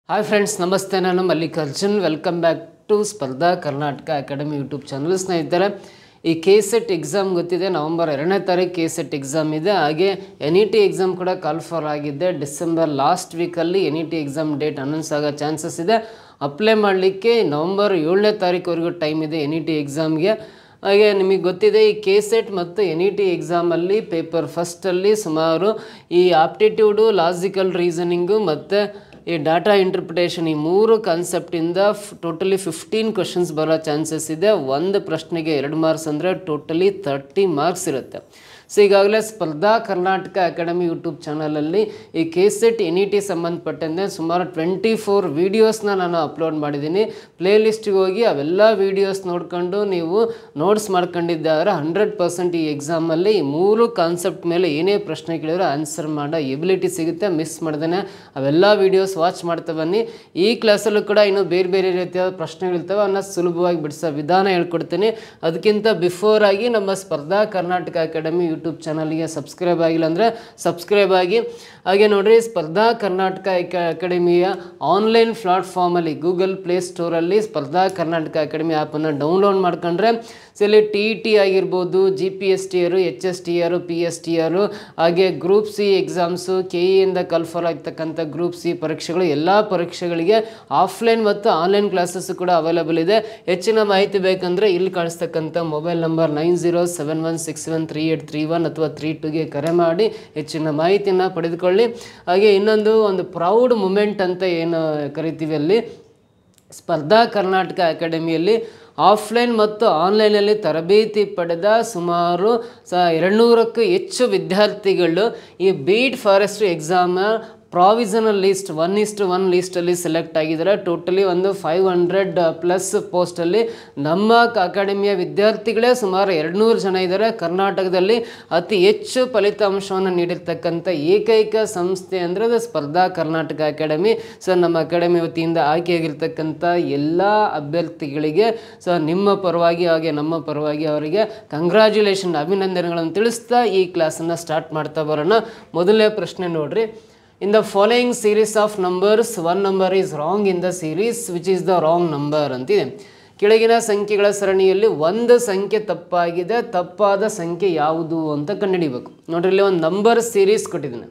Hi friends, ನಮಸ್ತೆ. ನಾನು Mallikarjun. Welcome back to ಸ್ಪರ್ಧಾ ಕರ್ನಾಟಕ ಅಕಾಡೆಮಿ ಯೂಟ್ಯೂಬ್ ಚಾನಲ್. ಸ್ನೇಹಿತರೆ, ಈ KSET ಎಕ್ಸಾಮ್ ಗೊತ್ತಿದೆ, ನವಂಬರ್ 2ನೇ ತಾರೀಕು KSET ಎಕ್ಸಾಮ್ ಇದೆ. ಹಾಗೆ NET ಎಕ್ಸಾಮ್ ಕೂಡ ಕಾಲ್ ಫಾರ್ ಆಗಿದೆ. ಡಿಸೆಂಬರ್ ಲಾಸ್ಟ್ ವೀಕಲ್ಲಿ NET ಎಕ್ಸಾಮ್ ಡೇಟ್ ಅನೌನ್ಸ್ ಆಗೋ ಚಾನ್ಸಸ್ ಇದೆ. ಅಪ್ಲೈ ಮಾಡಲಿಕ್ಕೆ ನವಂಬರ್ 7ನೇ ತಾರೀಕುವರೆಗೂ ಟೈಮ್ ಇದೆ NET ಎಕ್ಸಾಮ್ಗೆ. ಹಾಗೆ ನಿಮಗೆ ಗೊತ್ತಿದೆ, ಈ KSET ಮತ್ತು NET ಎಕ್ಸಾಮಲ್ಲಿ ಪೇಪರ್ ಫಸ್ಟಲ್ಲಿ ಸುಮಾರು ಈ ಆಪ್ಟಿಟ್ಯೂಡು, ಲಾಜಿಕಲ್ ರೀಸನಿಂಗು ಮತ್ತು ಈ ಡಾಟಾ ಇಂಟರ್ಪ್ರಿಟೇಷನ್, ಈ ಮೂರು ಕಾನ್ಸೆಪ್ಟಿಂದ ಟೋಟಲಿ 15 ಕ್ವಶನ್ಸ್ ಬರೋ ಚಾನ್ಸಸ್ ಇದೆ. ಒಂದು ಪ್ರಶ್ನೆಗೆ 2 ಮಾರ್ಕ್ಸ್ ಅಂದರೆ ಟೋಟಲಿ 30 ಮಾರ್ಕ್ಸ್ ಇರುತ್ತೆ. ಸೊ ಈಗಾಗಲೇ ಸ್ಪರ್ಧಾ ಕರ್ನಾಟಕ ಅಕಾಡೆಮಿ ಯೂಟ್ಯೂಬ್ ಚಾನಲಲ್ಲಿ ಈ KSET NET ಸಂಬಂಧಪಟ್ಟಂತೆ ಸುಮಾರು 24 ವೀಡಿಯೋಸ್ನ ನಾನು ಅಪ್ಲೋಡ್ ಮಾಡಿದ್ದೀನಿ. ಪ್ಲೇಲಿಸ್ಟಿಗೆ ಹೋಗಿ ಅವೆಲ್ಲ ವೀಡಿಯೋಸ್ ನೋಡ್ಕೊಂಡು ನೀವು ನೋಟ್ಸ್ ಮಾಡ್ಕೊಂಡಿದ್ದಾರೆ 100% ಈ ಎಕ್ಸಾಮಲ್ಲಿ ಈ ಮೂರು ಕಾನ್ಸೆಪ್ಟ್ ಮೇಲೆ ಏನೇ ಪ್ರಶ್ನೆ ಕೇಳಿದ್ರು ಆನ್ಸರ್ ಮಾಡೋ ಎಬಿಲಿಟಿ ಸಿಗುತ್ತೆ. ಮಿಸ್ ಮಾಡ್ದೇ ಅವೆಲ್ಲ ವೀಡಿಯೋಸ್ ವಾಚ್ ಮಾಡ್ತಾ ಬನ್ನಿ. ಈ ಕ್ಲಾಸಲ್ಲೂ ಕೂಡ ಇನ್ನೂ ಬೇರೆ ಬೇರೆ ರೀತಿಯ ಪ್ರಶ್ನೆಗಳಿರ್ತವೆ, ಅವನ್ನ ಸುಲಭವಾಗಿ ಬಿಡಿಸೋ ವಿಧಾನ ಹೇಳ್ಕೊಡ್ತೀನಿ. ಅದಕ್ಕಿಂತ ಬಿಫೋರ್ ಆಗಿ ನಮ್ಮ ಸ್ಪರ್ಧಾ ಕರ್ನಾಟಕ ಅಕಾಡೆಮಿ ಯೂಟ್ಯೂಬ್ ಚಾನಲ್ಗೆ ಸಬ್ಸ್ಕ್ರೈಬ್ ಆಗಿಲ್ಲ ಅಂದರೆ ಸಬ್ಸ್ಕ್ರೈಬ್ ಆಗಿ. ಹಾಗೆ ನೋಡಿರಿ, ಸ್ಪರ್ಧಾ ಕರ್ನಾಟಕ ಅಕಾಡೆಮಿಯ ಆನ್ಲೈನ್ ಪ್ಲಾಟ್ಫಾರ್ಮಲ್ಲಿ ಗೂಗಲ್ ಪ್ಲೇ ಸ್ಟೋರಲ್ಲಿ ಸ್ಪರ್ಧಾ ಕರ್ನಾಟಕ ಅಕಾಡೆಮಿ ಆ್ಯಪನ್ನು ಡೌನ್ಲೋಡ್ ಮಾಡ್ಕೊಂಡ್ರೆ ಸೊ ಇಲ್ಲಿ TET ಆಗಿರ್ಬೋದು, GPSTR, HSTR, PSTR, ಹಾಗೆ ಗ್ರೂಪ್ C ಎಕ್ಸಾಮ್ಸು, KEಯಿಂದ ಕಲ್ಫರ್ ಆಗ್ತಕ್ಕಂಥ ಗ್ರೂಪ್ C ಪರೀಕ್ಷೆಗಳು, ಎಲ್ಲ ಪರೀಕ್ಷೆಗಳಿಗೆ ಆಫ್ಲೈನ್ ಮತ್ತು ಆನ್ಲೈನ್ ಕ್ಲಾಸಸ್ಸು ಕೂಡ ಅವೈಲೇಬಲ್ ಇದೆ. ಹೆಚ್ಚಿನ ಮಾಹಿತಿ ಬೇಕಂದರೆ ಇಲ್ಲಿ ಕಾಣಿಸ್ತಕ್ಕಂಥ ಮೊಬೈಲ್ ನಂಬರ್ 9071613831 ಅಥವಾ 32ಗೆ ಕರೆ ಮಾಡಿ ಹೆಚ್ಚಿನ ಮಾಹಿತಿಯನ್ನು ಪಡೆದುಕೊಳ್ಳಿ. ಹಾಗೆ ಒಂದು ಪ್ರೌಡ್ ಮೂಮೆಂಟ್ ಅಂತ ಏನು ಕರಿತೀವಿ, ಅಲ್ಲಿ ಸ್ಪರ್ಧಾ ಕರ್ನಾಟಕ ಅಕಾಡೆಮಿಯಲ್ಲಿ ಆಫ್ಲೈನ್ ಮತ್ತು ಆನ್ಲೈನಲ್ಲಿ ತರಬೇತಿ ಪಡೆದ ಸುಮಾರು 200ಕ್ಕೂ ಹೆಚ್ಚು ವಿದ್ಯಾರ್ಥಿಗಳು ಈ beat forestry exam provisional list 1:1 ಲೀಸ್ಟಲ್ಲಿ ಸೆಲೆಕ್ಟ್ ಆಗಿದ್ದಾರೆ. ಟೋಟಲಿ ಒಂದು 500+ ಪೋಸ್ಟಲ್ಲಿ ನಮ್ಮ ಅಕಾಡೆಮಿಯ ವಿದ್ಯಾರ್ಥಿಗಳೇ ಸುಮಾರು 200 ಜನ ಇದ್ದಾರೆ. ಕರ್ನಾಟಕದಲ್ಲಿ ಅತಿ ಹೆಚ್ಚು ಫಲಿತಾಂಶವನ್ನು ನೀಡಿರ್ತಕ್ಕಂಥ ಏಕೈಕ ಸಂಸ್ಥೆ ಅಂದರೆ ಅದು ಸ್ಪರ್ಧಾ ಕರ್ನಾಟಕ ಅಕಾಡೆಮಿ. ಸೊ ನಮ್ಮ ಅಕಾಡೆಮಿ ವತಿಯಿಂದ ಆಯ್ಕೆಯಾಗಿರ್ತಕ್ಕಂಥ ಎಲ್ಲ ಅಭ್ಯರ್ಥಿಗಳಿಗೆ ನಿಮ್ಮ ಪರವಾಗಿ ಹಾಗೆ ನಮ್ಮ ಪರವಾಗಿ ಅವರಿಗೆ ಕಂಗ್ರ್ಯಾಚುಲೇಷನ್, ಅಭಿನಂದನೆಗಳನ್ನು ತಿಳಿಸ್ತಾ ಈ ಕ್ಲಾಸನ್ನು ಸ್ಟಾರ್ಟ್ ಮಾಡ್ತಾ ಬರೋಣ. ಮೊದಲನೇ ಪ್ರಶ್ನೆ ನೋಡ್ರಿ. In the following series of numbers, one number is wrong in the series, which is the wrong number ಅಂತಿದೆ. ಕೆಳಗಿನ ಸಂಖ್ಯೆಗಳ ಸರಣಿಯಲ್ಲಿ ಒಂದು ಸಂಖ್ಯೆ ತಪ್ಪಾಗಿದೆ, ತಪ್ಪಾದ ಸಂಖ್ಯೆ ಯಾವುದು ಅಂತ ಕಂಡುಹಿಡಿಬೇಕು. ನೋಡ್ರಿ, ಇಲ್ಲಿ ಒಂದು ನಂಬರ್ ಸೀರೀಸ್ ಕೊಟ್ಟಿದ್ದೀನಿ.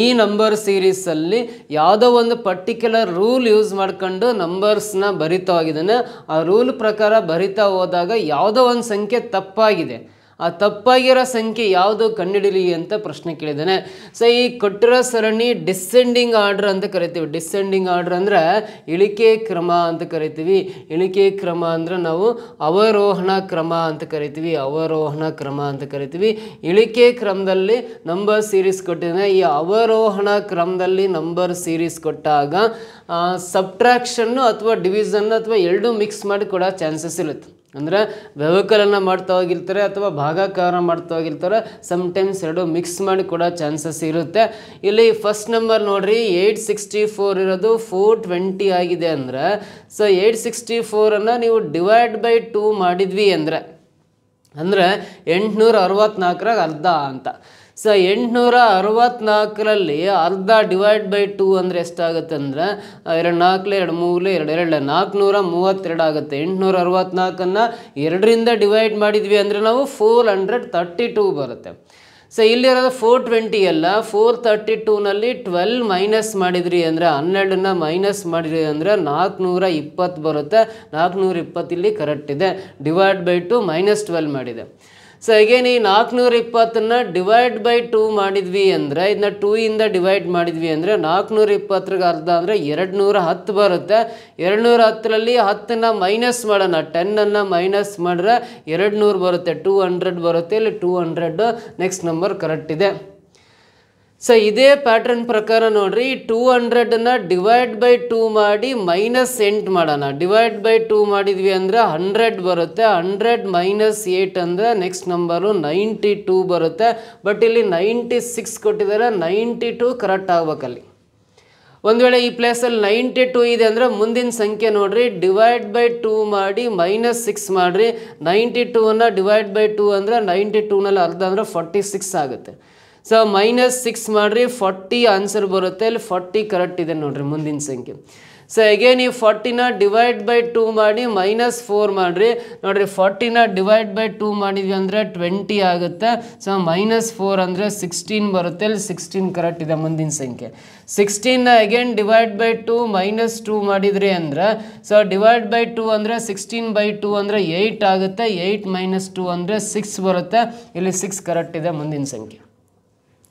ಈ ನಂಬರ್ ಸೀರೀಸಲ್ಲಿ ಯಾವುದೋ ಒಂದು ಪರ್ಟಿಕ್ಯುಲರ್ ರೂಲ್ ಯೂಸ್ ಮಾಡ್ಕೊಂಡು ನಂಬರ್ಸ್ನ ಬರಿತಾ ಹೋಗಿದ್ದಾನೆ. ಆ ರೂಲ್ ಪ್ರಕಾರ ಬರಿತಾ ಹೋದಾಗ ಯಾವುದೋ ಒಂದು ಸಂಖ್ಯೆ ತಪ್ಪಾಗಿದೆ, ಆ ತಪ್ಪಾಗಿರೋ ಸಂಖ್ಯೆ ಯಾವುದು ಕಂಡುಹಿಡೀಲಿ ಅಂತ ಪ್ರಶ್ನೆ ಕೇಳಿದ್ದಾನೆ. ಸೊ ಈ ಕೊಟ್ಟಿರೋ ಸರಣಿ ಡಿಸೆಂಡಿಂಗ್ ಆರ್ಡರ್ ಅಂತ ಕರಿತೀವಿ. ಡಿಸೆಂಡಿಂಗ್ ಆರ್ಡರ್ ಅಂದರೆ ಇಳಿಕೆ ಕ್ರಮ ಅಂತ ಕರಿತೀವಿ. ಇಳಿಕೆ ಕ್ರಮ ಅಂದರೆ ನಾವು ಅವರೋಹಣ ಕ್ರಮ ಅಂತ ಕರಿತೀವಿ. ಅವರೋಹಣ ಕ್ರಮ ಅಂತ ಕರಿತೀವಿ. ಇಳಿಕೆ ಕ್ರಮದಲ್ಲಿ ನಂಬರ್ ಸೀರೀಸ್ ಕೊಟ್ಟಿದ್ದಾನೆ. ಈ ಅವರೋಹಣ ಕ್ರಮದಲ್ಲಿ ನಂಬರ್ ಸೀರೀಸ್ ಕೊಟ್ಟಾಗ ಸಬ್ಟ್ರಾಕ್ಷನ್ನು ಅಥವಾ ಡಿವಿಷನ್ ಅಥವಾ ಎರಡೂ ಮಿಕ್ಸ್ ಮಾಡಿ ಕೊಡೋ ಚಾನ್ಸಸ್ ಇರುತ್ತೆ. ಅಂದರೆ ವ್ಯವಕಲನ ಮಾಡ್ತಾ ಹೋಗಿರ್ತಾರೆ ಅಥವಾ ಭಾಗಾಕಾರ ಮಾಡ್ತಾ ಹೋಗಿರ್ತಾರೆ. ಸಮ್ಟೈಮ್ಸ್ ಎರಡು ಮಿಕ್ಸ್ ಮಾಡಿ ಕೊಡೋ ಚಾನ್ಸಸ್ ಇರುತ್ತೆ. ಇಲ್ಲಿ ಫಸ್ಟ್ ನಂಬರ್ ನೋಡ್ರಿ, 864 ಇರೋದು 420 ಆಗಿದೆ ಅಂದರೆ ಸೊ 864 ನೀವು ಡಿವೈಡ್ ಬೈ 2 ಮಾಡಿದ್ವಿ ಅಂದರೆ 864 ಅರ್ಧ ಅಂತ. ಸೊ 864ರಲ್ಲಿ ಅರ್ಧ ಡಿವೈಡ್ ಬೈ 2 ಅಂದರೆ ಎಷ್ಟಾಗುತ್ತೆ ಅಂದರೆ 2 4 2 3 2 432 ಆಗುತ್ತೆ. 864 2ರಿಂದ ಡಿವೈಡ್ ಮಾಡಿದ್ವಿ ಅಂದರೆ ನಾವು 432 ಬರುತ್ತೆ. ಸೊ ಇಲ್ಲಿರೋದು 420 ಅಲ್ಲ, 432ನಲ್ಲಿ 12 ಮೈನಸ್ ಮಾಡಿದ್ರಿ ಅಂದರೆ 12ನ ಮೈನಸ್ ಮಾಡಿದ್ರಿ ಅಂದರೆ 420 ಬರುತ್ತೆ. 420 ಇಲ್ಲಿ ಕರೆಕ್ಟ್ ಇದೆ. ಡಿವೈಡ್ ಬೈ 2 -12 ಮಾಡಿದೆ. ಸೊ ಅಗೇನ್ ಈ 420ನ್ನ ಡಿವೈಡ್ ಬೈ 2 ಮಾಡಿದ್ವಿ ಅಂದರೆ ಇದನ್ನ 2ಇಂದ ಡಿವೈಡ್ ಮಾಡಿದ್ವಿ ಅಂದರೆ 420ಗೆ ಅರ್ಧ ಅಂದರೆ 210 ಬರುತ್ತೆ. 210ರಲ್ಲಿ 10ನ ಮೈನಸ್ ಮಾಡೋಣ, 10ಅನ್ನು ಮೈನಸ್ ಮಾಡಿದ್ರೆ 200 ಬರುತ್ತೆ, 200 ಬರುತ್ತೆ. ಇಲ್ಲಿ 200 ನೆಕ್ಸ್ಟ್ ನಂಬರ್ ಕರೆಕ್ಟ್ ಇದೆ. ಸೊ ಇದೇ ಪ್ಯಾಟ್ರನ್ ಪ್ರಕಾರ ನೋಡ್ರಿ, 200ನ ಡಿವೈಡ್ ಬೈ 2 ಮಾಡಿ -8 ಮಾಡೋಣ. ಡಿವೈಡ್ ಬೈ 2 ಮಾಡಿದ್ವಿ ಅಂದರೆ 100 ಬರುತ್ತೆ. 100 -8 ಅಂದರೆ ನೆಕ್ಸ್ಟ್ ನಂಬರು 92 ಬರುತ್ತೆ. ಬಟ್ ಇಲ್ಲಿ 96 ಕೊಟ್ಟಿದ್ದಾರೆ, 92 ಕರೆಕ್ಟ್ ಆಗ್ಬೇಕಲ್ಲಿ. ಒಂದು ವೇಳೆ ಈ ಪ್ಲೇಸಲ್ಲಿ 92 ಇದೆ ಅಂದರೆ ಮುಂದಿನ ಸಂಖ್ಯೆ ನೋಡ್ರಿ, ಡಿವೈಡ್ ಬೈ 2 ಮಾಡಿ -6 ಮಾಡಿರಿ. 92ನ ಡಿವೈಡ್ ಬೈ 2 ಅಂದರೆ 92ನಲ್ಲಿ ಅರ್ಧ ಅಂದರೆ 46 ಆಗುತ್ತೆ. ಸೊ -6 ಮಾಡಿರಿ 40 ಆನ್ಸರ್ ಬರುತ್ತೆ. ಇಲ್ಲಿ 40 ಕರೆಕ್ಟ್ ಇದೆ ನೋಡಿರಿ ಮುಂದಿನ ಸಂಖ್ಯೆ. ಸೊ ಅಗೇನ್ ಈ 40ನ ಡಿವೈಡ್ ಬೈ 2 ಮಾಡಿ -4 ಮಾಡಿರಿ ನೋಡಿರಿ. 40ನ ಡಿವೈಡ್ ಬೈ 2 ಮಾಡಿದ್ವಿ ಅಂದರೆ 20 ಆಗುತ್ತೆ. ಸೊ -4 ಅಂದರೆ 16 ಬರುತ್ತೆ. ಇಲ್ಲಿ 16 ಕರೆಕ್ಟ್ ಇದೆ ಮುಂದಿನ ಸಂಖ್ಯೆ. 16ನ ಅಗೇನ್ ಡಿವೈಡ್ ಬೈ 2 -2 ಮಾಡಿದ್ರಿ ಅಂದರೆ ಸೊ ಡಿವೈಡ್ ಬೈ 2 ಅಂದರೆ 16/2 ಅಂದರೆ 8 ಆಗುತ್ತೆ. 8 - 2 ಅಂದರೆ 6 ಬರುತ್ತೆ. ಇಲ್ಲಿ 6 ಕರೆಕ್ಟ್ ಇದೆ ಮುಂದಿನ ಸಂಖ್ಯೆ.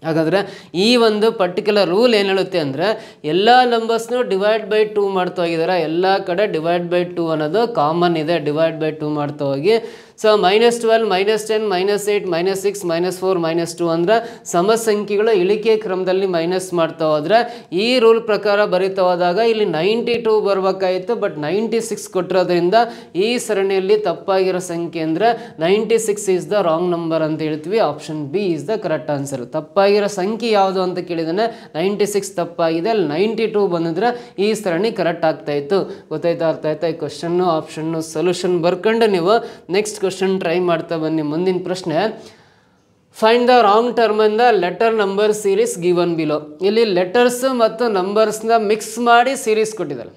ಹಾಗಾದರೆ ಈ ಒಂದು ಪರ್ಟಿಕ್ಯುಲರ್ ರೂಲ್ ಏನು ಹೇಳುತ್ತೆ ಅಂದರೆ ಎಲ್ಲ ನಂಬರ್ಸ್ನು ಡಿವೈಡ್ ಬೈ 2 ಮಾಡ್ತಾ ಹೋಗಿದ್ದಾರೆ. ಎಲ್ಲ ಕಡೆ ಡಿವೈಡ್ ಬೈ 2 ಅನ್ನೋದು ಕಾಮನ್ ಇದೆ. ಡಿವೈಡ್ ಬೈ 2 ಮಾಡ್ತಾ ಹೋಗಿ ಸೊ -12 -10 -8 -6 -4 -2 ಅಂದರೆ ಸಮ ಸಂಖ್ಯೆಗಳು ಇಳಿಕೆ ಕ್ರಮದಲ್ಲಿ ಮೈನಸ್ ಮಾಡ್ತಾ ಹೋದರೆ ಈ ರೂಲ್ ಪ್ರಕಾರ ಬರಿತಾ ಹೋದಾಗ ಇಲ್ಲಿ 92 ಬರಬೇಕಾಯಿತು. ಬಟ್ 96 ಕೊಟ್ಟಿರೋದ್ರಿಂದ ಈ ಸರಣಿಯಲ್ಲಿ ತಪ್ಪಾಗಿರೋ ಸಂಖ್ಯೆ ಅಂದರೆ 96 ಈಸ್ ದ ರಾಂಗ್ ನಂಬರ್ ಅಂತ ಹೇಳ್ತೀವಿ. Option B is the correct answer. ತಪ್ಪಾಗಿರೋ ಸಂಖ್ಯೆ ಯಾವುದು ಅಂತ ಕೇಳಿದಾನೆ 96 ತಪ್ಪಾಗಿದೆ. ಅಲ್ಲಿ 92 ಬಂದಿದ್ರೆ ಈ ಸರಣಿ ಕರೆಕ್ಟ್ ಆಗ್ತಾ ಇತ್ತು. ಗೊತ್ತಾಯ್ತಾ? ಅರ್ಥ ಆಯ್ತಾ? ಈ ಕ್ವಶನ್ನು ಆಪ್ಷನ್ನು ಸೊಲ್ಯೂಷನ್ ಬರ್ಕೊಂಡು ನೀವು ನೆಕ್ಸ್ಟ್ ಕ್ವಶನ್ ಟ್ರೈ ಮಾಡ್ತಾ ಬನ್ನಿ. ಮುಂದಿನ ಪ್ರಶ್ನೆ, find the wrong term in the letter number series given below. ಇಲ್ಲಿ ಲೆಟರ್ಸ್ ಮತ್ತು ನಂಬರ್ಸ್ನ ಮಿಕ್ಸ್ ಮಾಡಿ ಸೀರೀಸ್ ಕೊಟ್ಟಿದ್ದಾರೆ.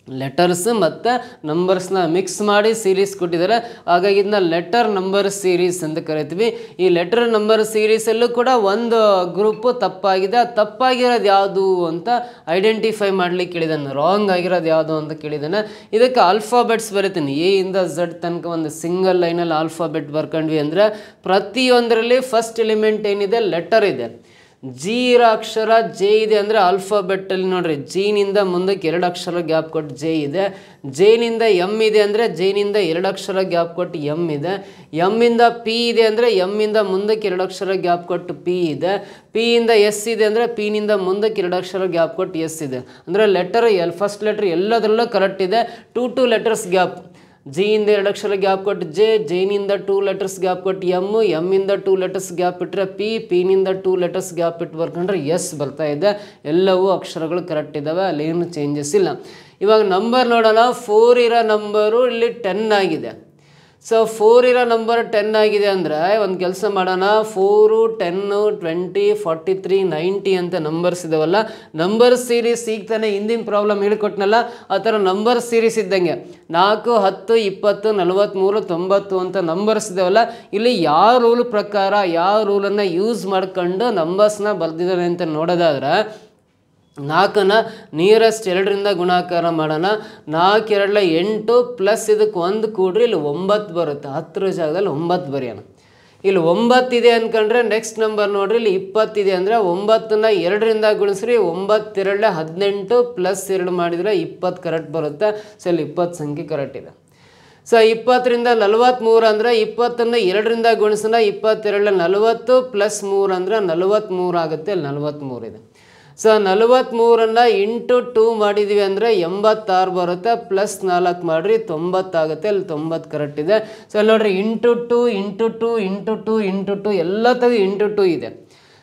ಲೆಟರ್ಸ್ ಮತ್ತು ನಂಬರ್ಸ್ನ ಮಿಕ್ಸ್ ಮಾಡಿ ಸೀರೀಸ್ ಕೊಟ್ಟಿದ್ದಾರೆ. ಹಾಗಾಗಿ ಇದನ್ನ ಲೆಟರ್ ನಂಬರ್ ಸೀರೀಸ್ ಅಂತ ಕರಿತೀವಿ. ಈ ಲೆಟರ್ ನಂಬರ್ ಸೀರೀಸಲ್ಲೂ ಕೂಡ ಒಂದು ಗ್ರೂಪು ತಪ್ಪಾಗಿದೆ. ತಪ್ಪಾಗಿರೋದು ಯಾವುದು ಅಂತ ಐಡೆಂಟಿಫೈ ಮಾಡಲಿಕ್ಕೆ ಕೇಳಿದ್ದಾನೆ. ರಾಂಗ್ ಆಗಿರೋದು ಯಾವುದು ಅಂತ ಕೇಳಿದ್ದಾನೆ. ಇದಕ್ಕೆ ಆಲ್ಫಾಬೆಟ್ಸ್ ಬರೀತೀನಿ. ಎ ಇಂದ ಝಡ್ ತನಕ ಒಂದು ಸಿಂಗಲ್ ಲೈನಲ್ಲಿ ಆಲ್ಫಾಬೆಟ್ ಬರ್ಕೊಂಡ್ವಿ ಅಂದರೆ ಪ್ರತಿಯೊಂದರಲ್ಲಿ ಫಸ್ಟ್ ಎಲಿಮೆಂಟ್ ಏನಿದೆ ಲೆಟರ್ ಇದೆ. ಜಿ ಇರೋ ಅಕ್ಷರ ಜೆ ಇದೆ ಅಂದರೆ ಆಲ್ಫಾಬೆಟ್ಟಲ್ಲಿ ನೋಡ್ರಿ ಜಿನಿಂದ ಮುಂದಕ್ಕೆ 2 ಅಕ್ಷರ ಗ್ಯಾಪ್ ಕೊಟ್ಟು ಜೆ ಇದೆ. ಜೆನಿಂದ ಎಮ್ ಇದೆ ಅಂದರೆ ಜೆನಿಂದ 2 ಅಕ್ಷರ ಗ್ಯಾಪ್ ಕೊಟ್ಟು ಎಮ್ ಇದೆ. ಎಮ್ಮಿಂದ ಪಿ ಇದೆ ಅಂದರೆ ಎಮ್ಮಿಂದ ಮುಂದಕ್ಕೆ 2 ಅಕ್ಷರ ಗ್ಯಾಪ್ ಕೊಟ್ಟು ಪಿ ಇದೆ. ಪಿಯಿಂದ ಎಸ್ ಇದೆ ಅಂದರೆ ಪಿನಿಂದ ಮುಂದಕ್ಕೆ 2 ಅಕ್ಷರ ಗ್ಯಾಪ್ ಕೊಟ್ಟು ಎಸ್ ಇದೆ. ಅಂದರೆ ಲೆಟರ್ ಫಸ್ಟ್ ಲೆಟರ್ ಎಲ್ಲದರಲ್ಲೂ ಕರೆಕ್ಟ್ ಇದೆ. 2 ಲೆಟರ್ಸ್ ಗ್ಯಾಪ್. ಜಿಯಿಂದ 2 ಅಕ್ಷರ ಗ್ಯಾಪ್ ಕೊಟ್ಟು ಜೆನಿಂದ 2 ಲೆಟರ್ಸ್ ಗ್ಯಾಪ್ ಕೊಟ್ಟು ಎಮ್ಮಿಂದ 2 ಲೆಟರ್ಸ್ ಗ್ಯಾಪ್ ಇಟ್ಟರೆ ಪಿನಿಂದ 2 ಲೆಟರ್ಸ್ ಗ್ಯಾಪ್ ಇಟ್ಟು ಬರ್ಕೊಂಡ್ರೆ ಎಸ್ ಬರ್ತಾ ಇದೆ. ಎಲ್ಲವೂ ಅಕ್ಷರಗಳು ಕರೆಕ್ಟ್ ಇದ್ದಾವೆ. ಅಲ್ಲೇನು ಚೇಂಜಸ್ ಇಲ್ಲ. ಇವಾಗ ನಂಬರ್ ನೋಡೋಣ. 4 ಇರೋ ನಂಬರು ಇಲ್ಲಿ 10 ಆಗಿದೆ. ಸೊ 4 ಇರೋ ನಂಬರ್ 10 ಆಗಿದೆ ಅಂದರೆ ಒಂದು ಕೆಲಸ ಮಾಡೋಣ. 4, 10, 20, 43, 90 ಅಂತ ನಂಬರ್ಸ್ ಇದಾವಲ್ಲ. ನಂಬರ್ ಸೀರೀಸ್ ಈಗ ತಾನೇ ಹಿಂದಿನ ಪ್ರಾಬ್ಲಮ್ ಹೇಳ್ಕೊಟ್ನಲ್ಲ ಆ ಥರ ನಂಬರ್ ಸೀರೀಸ್ ಇದ್ದಂಗೆ 4, 10, 20, 43, 90 ಅಂತ ನಂಬರ್ಸ್ ಇದಾವಲ್ಲ. ಇಲ್ಲಿ ಯಾವ ರೂಲ್ ಪ್ರಕಾರ ಯಾವ ರೂಲನ್ನು ಯೂಸ್ ಮಾಡ್ಕೊಂಡು ನಂಬರ್ಸ್ನ ಬರ್ದಿದ್ದಾನೆ ಅಂತ ನೋಡೋದಾದ್ರೆ 4ನ ನಿಯರೆಸ್ಟ್ 2ರಿಂದ ಗುಣಾಕಾರ ಮಾಡೋಣ. 4 2 8 ಪ್ಲಸ್ ಇದಕ್ಕೆ 1 ಕೂಡ್ರಿ ಇಲ್ಲಿ 9 ಬರುತ್ತೆ. 10 ಜಾಗದಲ್ಲಿ 9 ಬರೆಯೋಣ. ಇಲ್ಲಿ 9 ಇದೆ ಅಂದ್ಕೊಂಡ್ರೆ ನೆಕ್ಸ್ಟ್ ನಂಬರ್ ನೋಡ್ರಿ ಇಲ್ಲಿ 20 ಇದೆ ಅಂದರೆ 9ನ 2ರಿಂದ ಗುಣಿಸ್ರಿ. 9 2 18 ಪ್ಲಸ್ 2 ಮಾಡಿದರೆ 20 ಕರೆಕ್ಟ್ ಬರುತ್ತೆ. ಸೊ ಇಲ್ಲಿ 20 ಸಂಖ್ಯೆ ಕರೆಕ್ಟ್ ಇದೆ. ಸೊ 20ರಿಂದ 43 ಅಂದರೆ 20ನ್ನು 2ರಿಂದ ಗುಣಿಸೋಣ. 22 40 ಪ್ಲಸ್ 3 ಅಂದರೆ 43 ಆಗುತ್ತೆ. ಇಲ್ಲಿ 43 ಇದೆ. ಸೊ 43ನ್ನು ಇಂಟು 2 ಮಾಡಿದ್ವಿ ಅಂದರೆ 86 ಬರುತ್ತೆ. ಪ್ಲಸ್ 4 ಮಾಡಿರಿ 90 ಆಗುತ್ತೆ. ಅಲ್ಲಿ 90 ಕರೆಕ್ಟ್ ಇದೆ. ಸೊ ನೋಡಿರಿ ಇಂಟು 2 ಇಂಟು 2 ಇಂಟು 2 ಇಂಟು 2 ಎಲ್ಲ ತೆಗೆದು ಇಂಟು 2 ಇದೆ.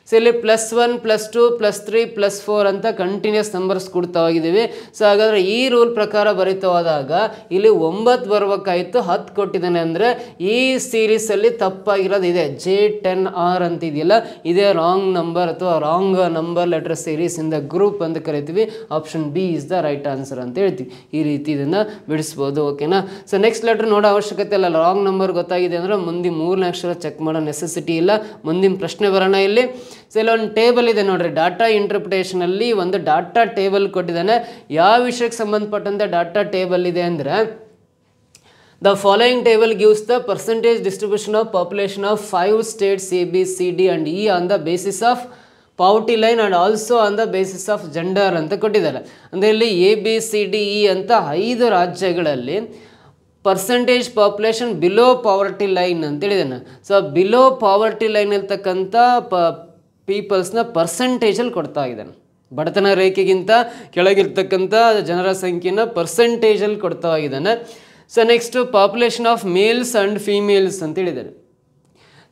ಸೊ ಇಲ್ಲಿ +1 +2 +3 +4 ಅಂತ ಕಂಟಿನ್ಯೂಸ್ ನಂಬರ್ಸ್ ಕೊಡ್ತಾ ಹೋಗಿದ್ದೀವಿ. ಸೊ ಹಾಗಾದರೆ ಈ ರೂಲ್ ಪ್ರಕಾರ ಬರಿತಾ ಹೋದಾಗ ಇಲ್ಲಿ 9 ಬರಬೇಕಾಯಿತು. 10 ಕೊಟ್ಟಿದ್ದಾನೆ ಅಂದರೆ ಈ ಸೀರೀಸಲ್ಲಿ ತಪ್ಪಾಗಿರೋದು ಇದೆ. J10R ಅಂತ ಇದೆಯಲ್ಲ ಇದೇ ರಾಂಗ್ ನಂಬರ್ ಅಥವಾ wrong number letter series in the group ಅಂತ ಕರಿತೀವಿ. Option B is the right answer ಅಂತ ಹೇಳ್ತೀವಿ. ಈ ರೀತಿ ಇದನ್ನು ಬಿಡಿಸ್ಬೋದು. ಓಕೆನಾ? ಸೊ ನೆಕ್ಸ್ಟ್ ಲೆಟರ್ ನೋಡೋ ಅವಶ್ಯಕತೆ ಇಲ್ಲ. ರಾಂಗ್ ನಂಬರ್ ಗೊತ್ತಾಗಿದೆ ಅಂದರೆ ಮುಂದೆ 3ನೇ ಅಕ್ಷರ ಚೆಕ್ ಮಾಡೋ ನೆಸೆಸಿಟಿ ಇಲ್ಲ. ಮುಂದಿನ ಪ್ರಶ್ನೆ ಬರೋಣ. ಇಲ್ಲಿ ಸೊ ಇಲ್ಲೊಂದು ಟೇಬಲ್ ಇದೆ ನೋಡ್ರಿ. ಡಾಟಾ ಇಂಟರ್ಪ್ರಿಟೇಷನಲ್ಲಿ ಒಂದು ಡಾಟಾ ಟೇಬಲ್ ಕೊಟ್ಟಿದ್ದಾನೆ. ಯಾವ ವಿಷಯಕ್ಕೆ ಸಂಬಂಧಪಟ್ಟಂತೆ ಡಾಟಾ ಟೇಬಲ್ ಇದೆ ಅಂದರೆ the following table gives the percentage distribution of population of 5 states A, B, C, D and E on the basis of poverty line and also on the basis of gender ಅಂತ ಕೊಟ್ಟಿದ್ದಾರೆ. ಅಂದರೆ ಇಲ್ಲಿ ABCDE ಅಂತ 5 ರಾಜ್ಯಗಳಲ್ಲಿ percentage population below poverty line ಅಂತೇಳಿದ್ದಾನೆ. So below poverty line ಇರ್ತಕ್ಕಂಥ ಪೀಪಲ್ಸ್ನ ಪರ್ಸೆಂಟೇಜಲ್ಲಿ ಕೊಡ್ತಾ ಇದ್ದಾನೆ. ಬಡತನ ರೇಖೆಗಿಂತ ಕೆಳಗಿರ್ತಕ್ಕಂಥ ಜನರ ಸಂಖ್ಯೆನ ಪರ್ಸೆಂಟೇಜಲ್ಲಿ ಕೊಡ್ತಾ ಇದ್ದಾನೆ. So next population of males and females ಅಂತ ಹೇಳಿದ್ದಾನೆ.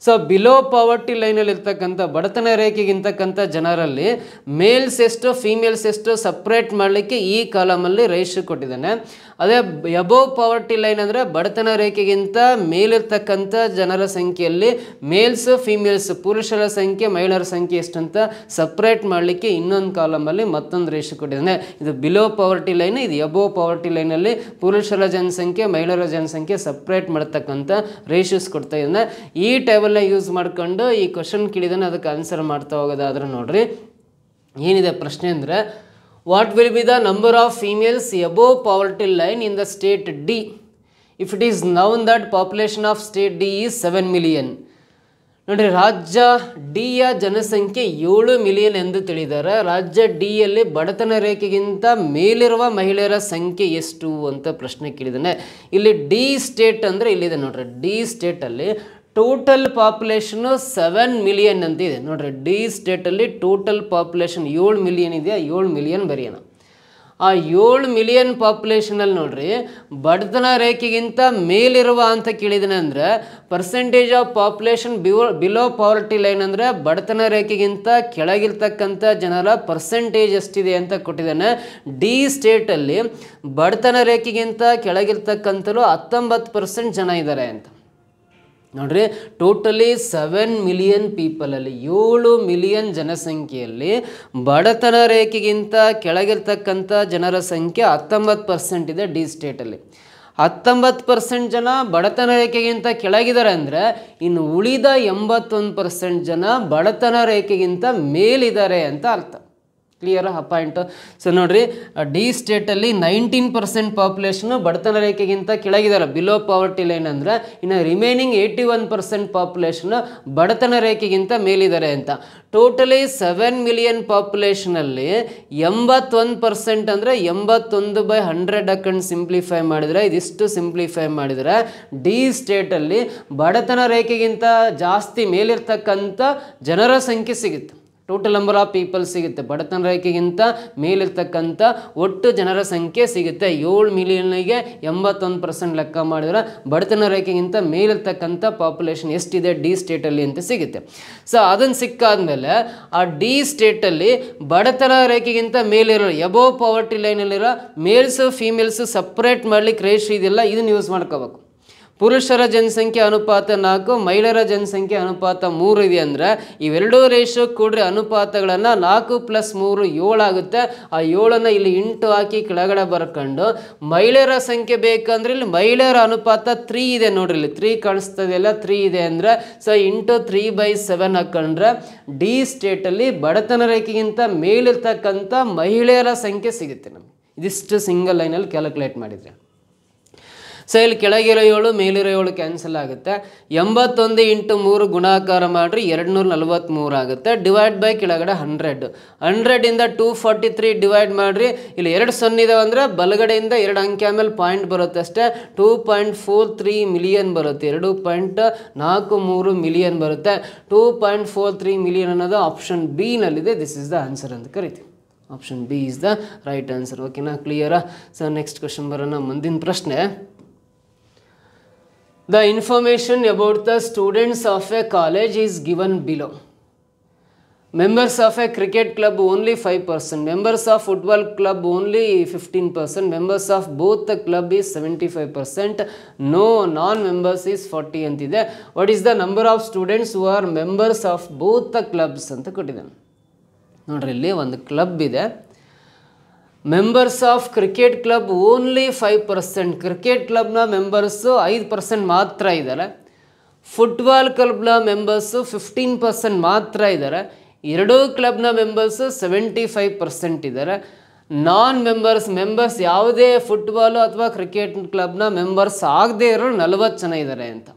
ಸೊ ಬಿಲೋ ಪಾವರ್ಟಿ ಲೈನಲ್ಲಿ ಇರ್ತಕ್ಕಂಥ ಬಡತನ ರೇಖೆಗಿಂತಕ್ಕಂಥ ಜನರಲ್ಲಿ ಮೇಲ್ಸ್ ಎಷ್ಟು ಫೀಮೇಲ್ಸ್ ಎಷ್ಟು ಸಪ್ರೇಟ್ ಮಾಡಲಿಕ್ಕೆ ಈ ಕಾಲಮಲ್ಲಿ ರೇಷಿಯೋ ಕೊಟ್ಟಿದ್ದಾನೆ. ಅದೇ ಎಬೋವ್ ಪಾವರ್ಟಿ ಲೈನ್ ಅಂದರೆ ಬಡತನ ರೇಖೆಗಿಂತ ಮೇಲಿರ್ತಕ್ಕಂಥ ಜನರ ಸಂಖ್ಯೆಯಲ್ಲಿ ಮೇಲ್ಸ್ ಫೀಮೇಲ್ಸ್ ಪುರುಷರ ಸಂಖ್ಯೆ ಮಹಿಳೆಯರ ಸಂಖ್ಯೆ ಎಷ್ಟಂತ ಸಪ್ರೇಟ್ ಮಾಡಲಿಕ್ಕೆ ಇನ್ನೊಂದು ಕಾಲಮಲ್ಲಿ ಮತ್ತೊಂದು ರೇಷಿಯೋ ಕೊಟ್ಟಿದ್ದಾನೆ. ಇದು ಬಿಲೋ ಪಾವರ್ಟಿ ಲೈನ್, ಇದು ಎಬೋವ್ ಪಾವರ್ಟಿ ಲೈನಲ್ಲಿ ಪುರುಷರ ಜನಸಂಖ್ಯೆ ಮಹಿಳೆಯರ ಜನಸಂಖ್ಯೆ ಸಪ್ರೇಟ್ ಮಾಡ್ತಕ್ಕಂಥ ರೇಷಿಯೋಸ್ ಕೊಡ್ತಾ ಇದ್ದಾನೆ. ಈ ಟೇಬಲ್ನ ಯೂಸ್ ಮಾಡ್ಕೊಂಡು ಈ ಕ್ವಶನ್ ಕೇಳಿದಾನೆ ಅದಕ್ಕೆ ಆನ್ಸರ್ ಮಾಡ್ತಾ ಹೋಗೋದಾದ್ರೆ ನೋಡ್ರಿ ಏನಿದೆ ಪ್ರಶ್ನೆ ಅಂದರೆ, what will be the number of females above poverty line in the state D if it is known that population of state D is 7 million? ನೋಡಿರಿ, ರಾಜ್ಯ ಡಿಯ ಜನಸಂಖ್ಯೆ 7 ಮಿಲಿಯನ್ ಎಂದು ತಿಳಿದರೆ ರಾಜ್ಯ ಡಿಯಲ್ಲಿ ಬಡತನ ರೇಖೆಗಿಂತ ಮೇಲಿರುವ ಮಹಿಳೆಯರ ಸಂಖ್ಯೆ ಎಷ್ಟು ಅಂತ ಪ್ರಶ್ನೆ ಕೇಳಿದ್ದಾನೆ. ಇಲ್ಲಿ ಡಿ ಸ್ಟೇಟ್ ಅಂದರೆ ಇಲ್ಲಿದೆ ನೋಡ್ರಿ, ಡಿ ಸ್ಟೇಟಲ್ಲಿ ಟೋಟಲ್ ಪಾಪ್ಯುಲೇಷನು 7 ಮಿಲಿಯನ್ ಅಂತ ಇದೆ ನೋಡ್ರಿ. ಡಿ ಸ್ಟೇಟಲ್ಲಿ ಟೋಟಲ್ ಪಾಪ್ಯುಲೇಷನ್ 7 ಮಿಲಿಯನ್ ಇದೆಯಾ, 7 ಮಿಲಿಯನ್ ಬರೆಯೋಣ. ಆ 7 ಮಿಲಿಯನ್ ಪಾಪ್ಯುಲೇಷನಲ್ಲಿ ನೋಡ್ರಿ ಬಡತನ ರೇಖೆಗಿಂತ ಮೇಲಿರುವ ಅಂತ ಕೇಳಿದಾನೆ ಅಂದರೆ percentage of population below poverty line ಅಂದರೆ ಬಡತನ ರೇಖೆಗಿಂತ ಕೆಳಗಿರ್ತಕ್ಕಂಥ ಜನರ ಪರ್ಸೆಂಟೇಜ್ ಎಷ್ಟಿದೆ ಅಂತ ಕೊಟ್ಟಿದ್ದಾನೆ. ಡಿ ಸ್ಟೇಟಲ್ಲಿ ಬಡತನ ರೇಖೆಗಿಂತ ಕೆಳಗಿರ್ತಕ್ಕಂಥರು 19% ಜನ ಇದ್ದಾರೆ ಅಂತ ನೋಡ್ರಿ. ಟೋಟಲಿ 7 ಮಿಲಿಯನ್ ಪೀಪಲಲ್ಲಿ 7 ಮಿಲಿಯನ್ ಜನಸಂಖ್ಯೆಯಲ್ಲಿ ಬಡತನ ರೇಖೆಗಿಂತ ಕೆಳಗಿರ್ತಕ್ಕಂಥ ಜನರ ಸಂಖ್ಯೆ 19% ಇದೆ ಡಿ ಸ್ಟೇಟಲ್ಲಿ. 19% ಜನ ಬಡತನ ರೇಖೆಗಿಂತ ಕೆಳಗಿದ್ದಾರೆ ಅಂದರೆ ಇನ್ನು ಉಳಿದ 81% ಜನ ಬಡತನ ರೇಖೆಗಿಂತ ಮೇಲಿದ್ದಾರೆ ಅಂತ ಅರ್ಥ. ಕ್ಲಿಯರ್ ಆ ಪಾಯಿಂಟು? ಸೊ ನೋಡಿರಿ, ಡಿ ಸ್ಟೇಟಲ್ಲಿ 19% ಪಾಪ್ಯುಲೇಷನು ಬಡತನ ರೇಖೆಗಿಂತ ಕೆಳಗಿದ್ದಾರೆ ಬಿಲೋ ಪಾವರ್ಟಿ ಲೈನ್ ಅಂದರೆ, ಇನ್ನು ರಿಮೈನಿಂಗ್ 81% ಪಾಪ್ಯುಲೇಷನ್ ಬಡತನ ರೇಖೆಗಿಂತ ಮೇಲಿದ್ದಾರೆ ಅಂತ. ಟೋಟಲಿ 7 ಮಿಲಿಯನ್ ಪಾಪ್ಯುಲೇಷನಲ್ಲಿ 81% ಅಂದರೆ 81/100 ಹಾಕೊಂಡು ಸಿಂಪ್ಲಿಫೈ ಮಾಡಿದರೆ ಇದಿಷ್ಟು ಸಿಂಪ್ಲಿಫೈ ಮಾಡಿದರೆ ಡಿ ಸ್ಟೇಟಲ್ಲಿ ಬಡತನ ರೇಖೆಗಿಂತ ಜಾಸ್ತಿ ಮೇಲಿರ್ತಕ್ಕಂಥ ಜನರ ಸಂಖ್ಯೆ ಸಿಗುತ್ತೆ. ಟೋಟಲ್ ನಂಬರ್ ಆಫ್ ಪೀಪಲ್ ಸಿಗುತ್ತೆ. ಬಡತನ ರೇಖೆಗಿಂತ ಮೇಲಿರ್ತಕ್ಕಂಥ ಒಟ್ಟು ಜನರ ಸಂಖ್ಯೆ ಸಿಗುತ್ತೆ. 7 ಮಿಲಿಯನ್ಗೆ 81% ಲೆಕ್ಕ ಮಾಡಿದ್ರೆ ಬಡತನ ರೇಖೆಗಿಂತ ಮೇಲಿರ್ತಕ್ಕಂಥ ಪಾಪ್ಯುಲೇಷನ್ ಎಷ್ಟಿದೆ ಡಿ ಸ್ಟೇಟಲ್ಲಿ ಅಂತ ಸಿಗುತ್ತೆ. ಸೊ ಅದನ್ನು ಸಿಕ್ಕಾದ್ಮೇಲೆ ಆ ಡಿ ಸ್ಟೇಟಲ್ಲಿ ಬಡತನ ರೇಖೆಗಿಂತ ಮೇಲಿರೋ ಎಬೋವ್ ಪಾವರ್ಟಿ ಲೈನಲ್ಲಿರೋ ಮೇಲ್ಸು ಫೀಮೇಲ್ಸು ಸಪ್ರೇಟ್ ಮಾಡ್ಲಿಕ್ಕೆ ರೇಷಿಯೋ ಇದೆಲ್ಲ ಇದನ್ನು ಯೂಸ್ ಮಾಡ್ಕೋಬೇಕು. ಪುರುಷರ ಜನಸಂಖ್ಯೆ ಅನುಪಾತ 4, ಮಹಿಳೆಯರ ಜನಸಂಖ್ಯೆ ಅನುಪಾತ 3 ಇದೆ ಅಂದರೆ ಇವೆರಡೂ ರೇಷಿಯೋ ಕೂಡ್ರಿ ಅನುಪಾತಗಳನ್ನು 4 + 3 7 ಆಗುತ್ತೆ. ಆ 7ಅನ್ನು ಇಲ್ಲಿ ಇಂಟು ಹಾಕಿ ಕೆಳಗಡೆ ಬರ್ಕೊಂಡು ಮಹಿಳೆಯರ ಸಂಖ್ಯೆ ಬೇಕಂದ್ರೆ ಇಲ್ಲಿ ಮಹಿಳೆಯರ ಅನುಪಾತ 3 ಇದೆ ನೋಡ್ರಿ, ಇಲ್ಲಿ 3 ಕಾಣಿಸ್ತದೆಲ್ಲ 3 ಇದೆ ಅಂದರೆ ಸೊ ಇಂಟು 3/7 ಹಾಕೊಂಡ್ರೆ ಡಿ ಸ್ಟೇಟಲ್ಲಿ ಬಡತನ ರೇಖೆಗಿಂತ ಮೇಲಿರ್ತಕ್ಕಂಥ ಮಹಿಳೆಯರ ಸಂಖ್ಯೆ ಸಿಗುತ್ತೆ ನಮಗೆ. ಇದಿಷ್ಟು ಸಿಂಗಲ್ ಲೈನಲ್ಲಿ ಕ್ಯಾಲ್ಕುಲೇಟ್ ಮಾಡಿದರೆ. ಸೊ ಇಲ್ಲಿ ಕೆಳಗಿರೋ 7 ಮೇಲಿರೋ 7 ಕ್ಯಾನ್ಸಲ್ ಆಗುತ್ತೆ. 81 × 3 ಗುಣಾಕಾರ ಮಾಡಿರಿ 243 ಆಗುತ್ತೆ. ಡಿವೈಡ್ ಬೈ ಕೆಳಗಡೆ 100. 100ಇಂದ 243 ಡಿವೈಡ್ ಮಾಡಿರಿ. ಇಲ್ಲಿ 2 0 ಇದಾವೆ ಅಂದರೆ ಬಲಗಡೆಯಿಂದ 2 ಅಂಕೆ ಆಮೇಲೆ ಪಾಯಿಂಟ್ ಬರುತ್ತೆ ಅಷ್ಟೇ. 2.43 ಮಿಲಿಯನ್ ಬರುತ್ತೆ, 2.43 ಮಿಲಿಯನ್ ಬರುತ್ತೆ. 2.43 ಮಿಲಿಯನ್ ಅನ್ನೋದು ಆಪ್ಷನ್ ಬಿ ನಲ್ಲಿದೆ. ದಿಸ್ ಇಸ್ ದ ಆನ್ಸರ್ ಅಂತ ಕರಿತೀವಿ. Option B is the right answer. ಓಕೆನಾ, ಕ್ಲಿಯರಾ? ಸೊ ನೆಕ್ಸ್ಟ್ ಕ್ವಶನ್ ಬರೋಣ. ಮುಂದಿನ ಪ್ರಶ್ನೆ, the information about the students of a college is given below. Members of a cricket club only 5%, members of football club only 15%, members of both the club is 75%, no non-members is 40 ಅಂತಿದೆ. What is the number of students who are members of both the clubs ಅಂತ ಕೊಟ್ಟಿದ್ದಾನೆ. ನೋಡ್ರಿ, ಇಲ್ಲಿ ಒಂದು club ಇದೆ. Members of cricket club only 5%, cricket ಕ್ಲಬ್ನ members 5% ಮಾತ್ರ ಇದ್ದಾರೆ. ಫುಟ್ಬಾಲ್ ಕ್ಲಬ್ನ ಮೆಂಬರ್ಸು 15% ಮಾತ್ರ ಇದ್ದಾರೆ. ಎರಡೂ ಕ್ಲಬ್ನ ಮೆಂಬರ್ಸು 75% ಇದ್ದಾರೆ. ನಾನ್ ಮೆಂಬರ್ಸ್ ಯಾವುದೇ ಫುಟ್ಬಾಲು ಅಥವಾ ಕ್ರಿಕೆಟ್ ಕ್ಲಬ್ನ ಮೆಂಬರ್ಸ್ ಆಗದೇ ಇರೋರು 40 ಜನ ಇದ್ದಾರೆ ಅಂತ.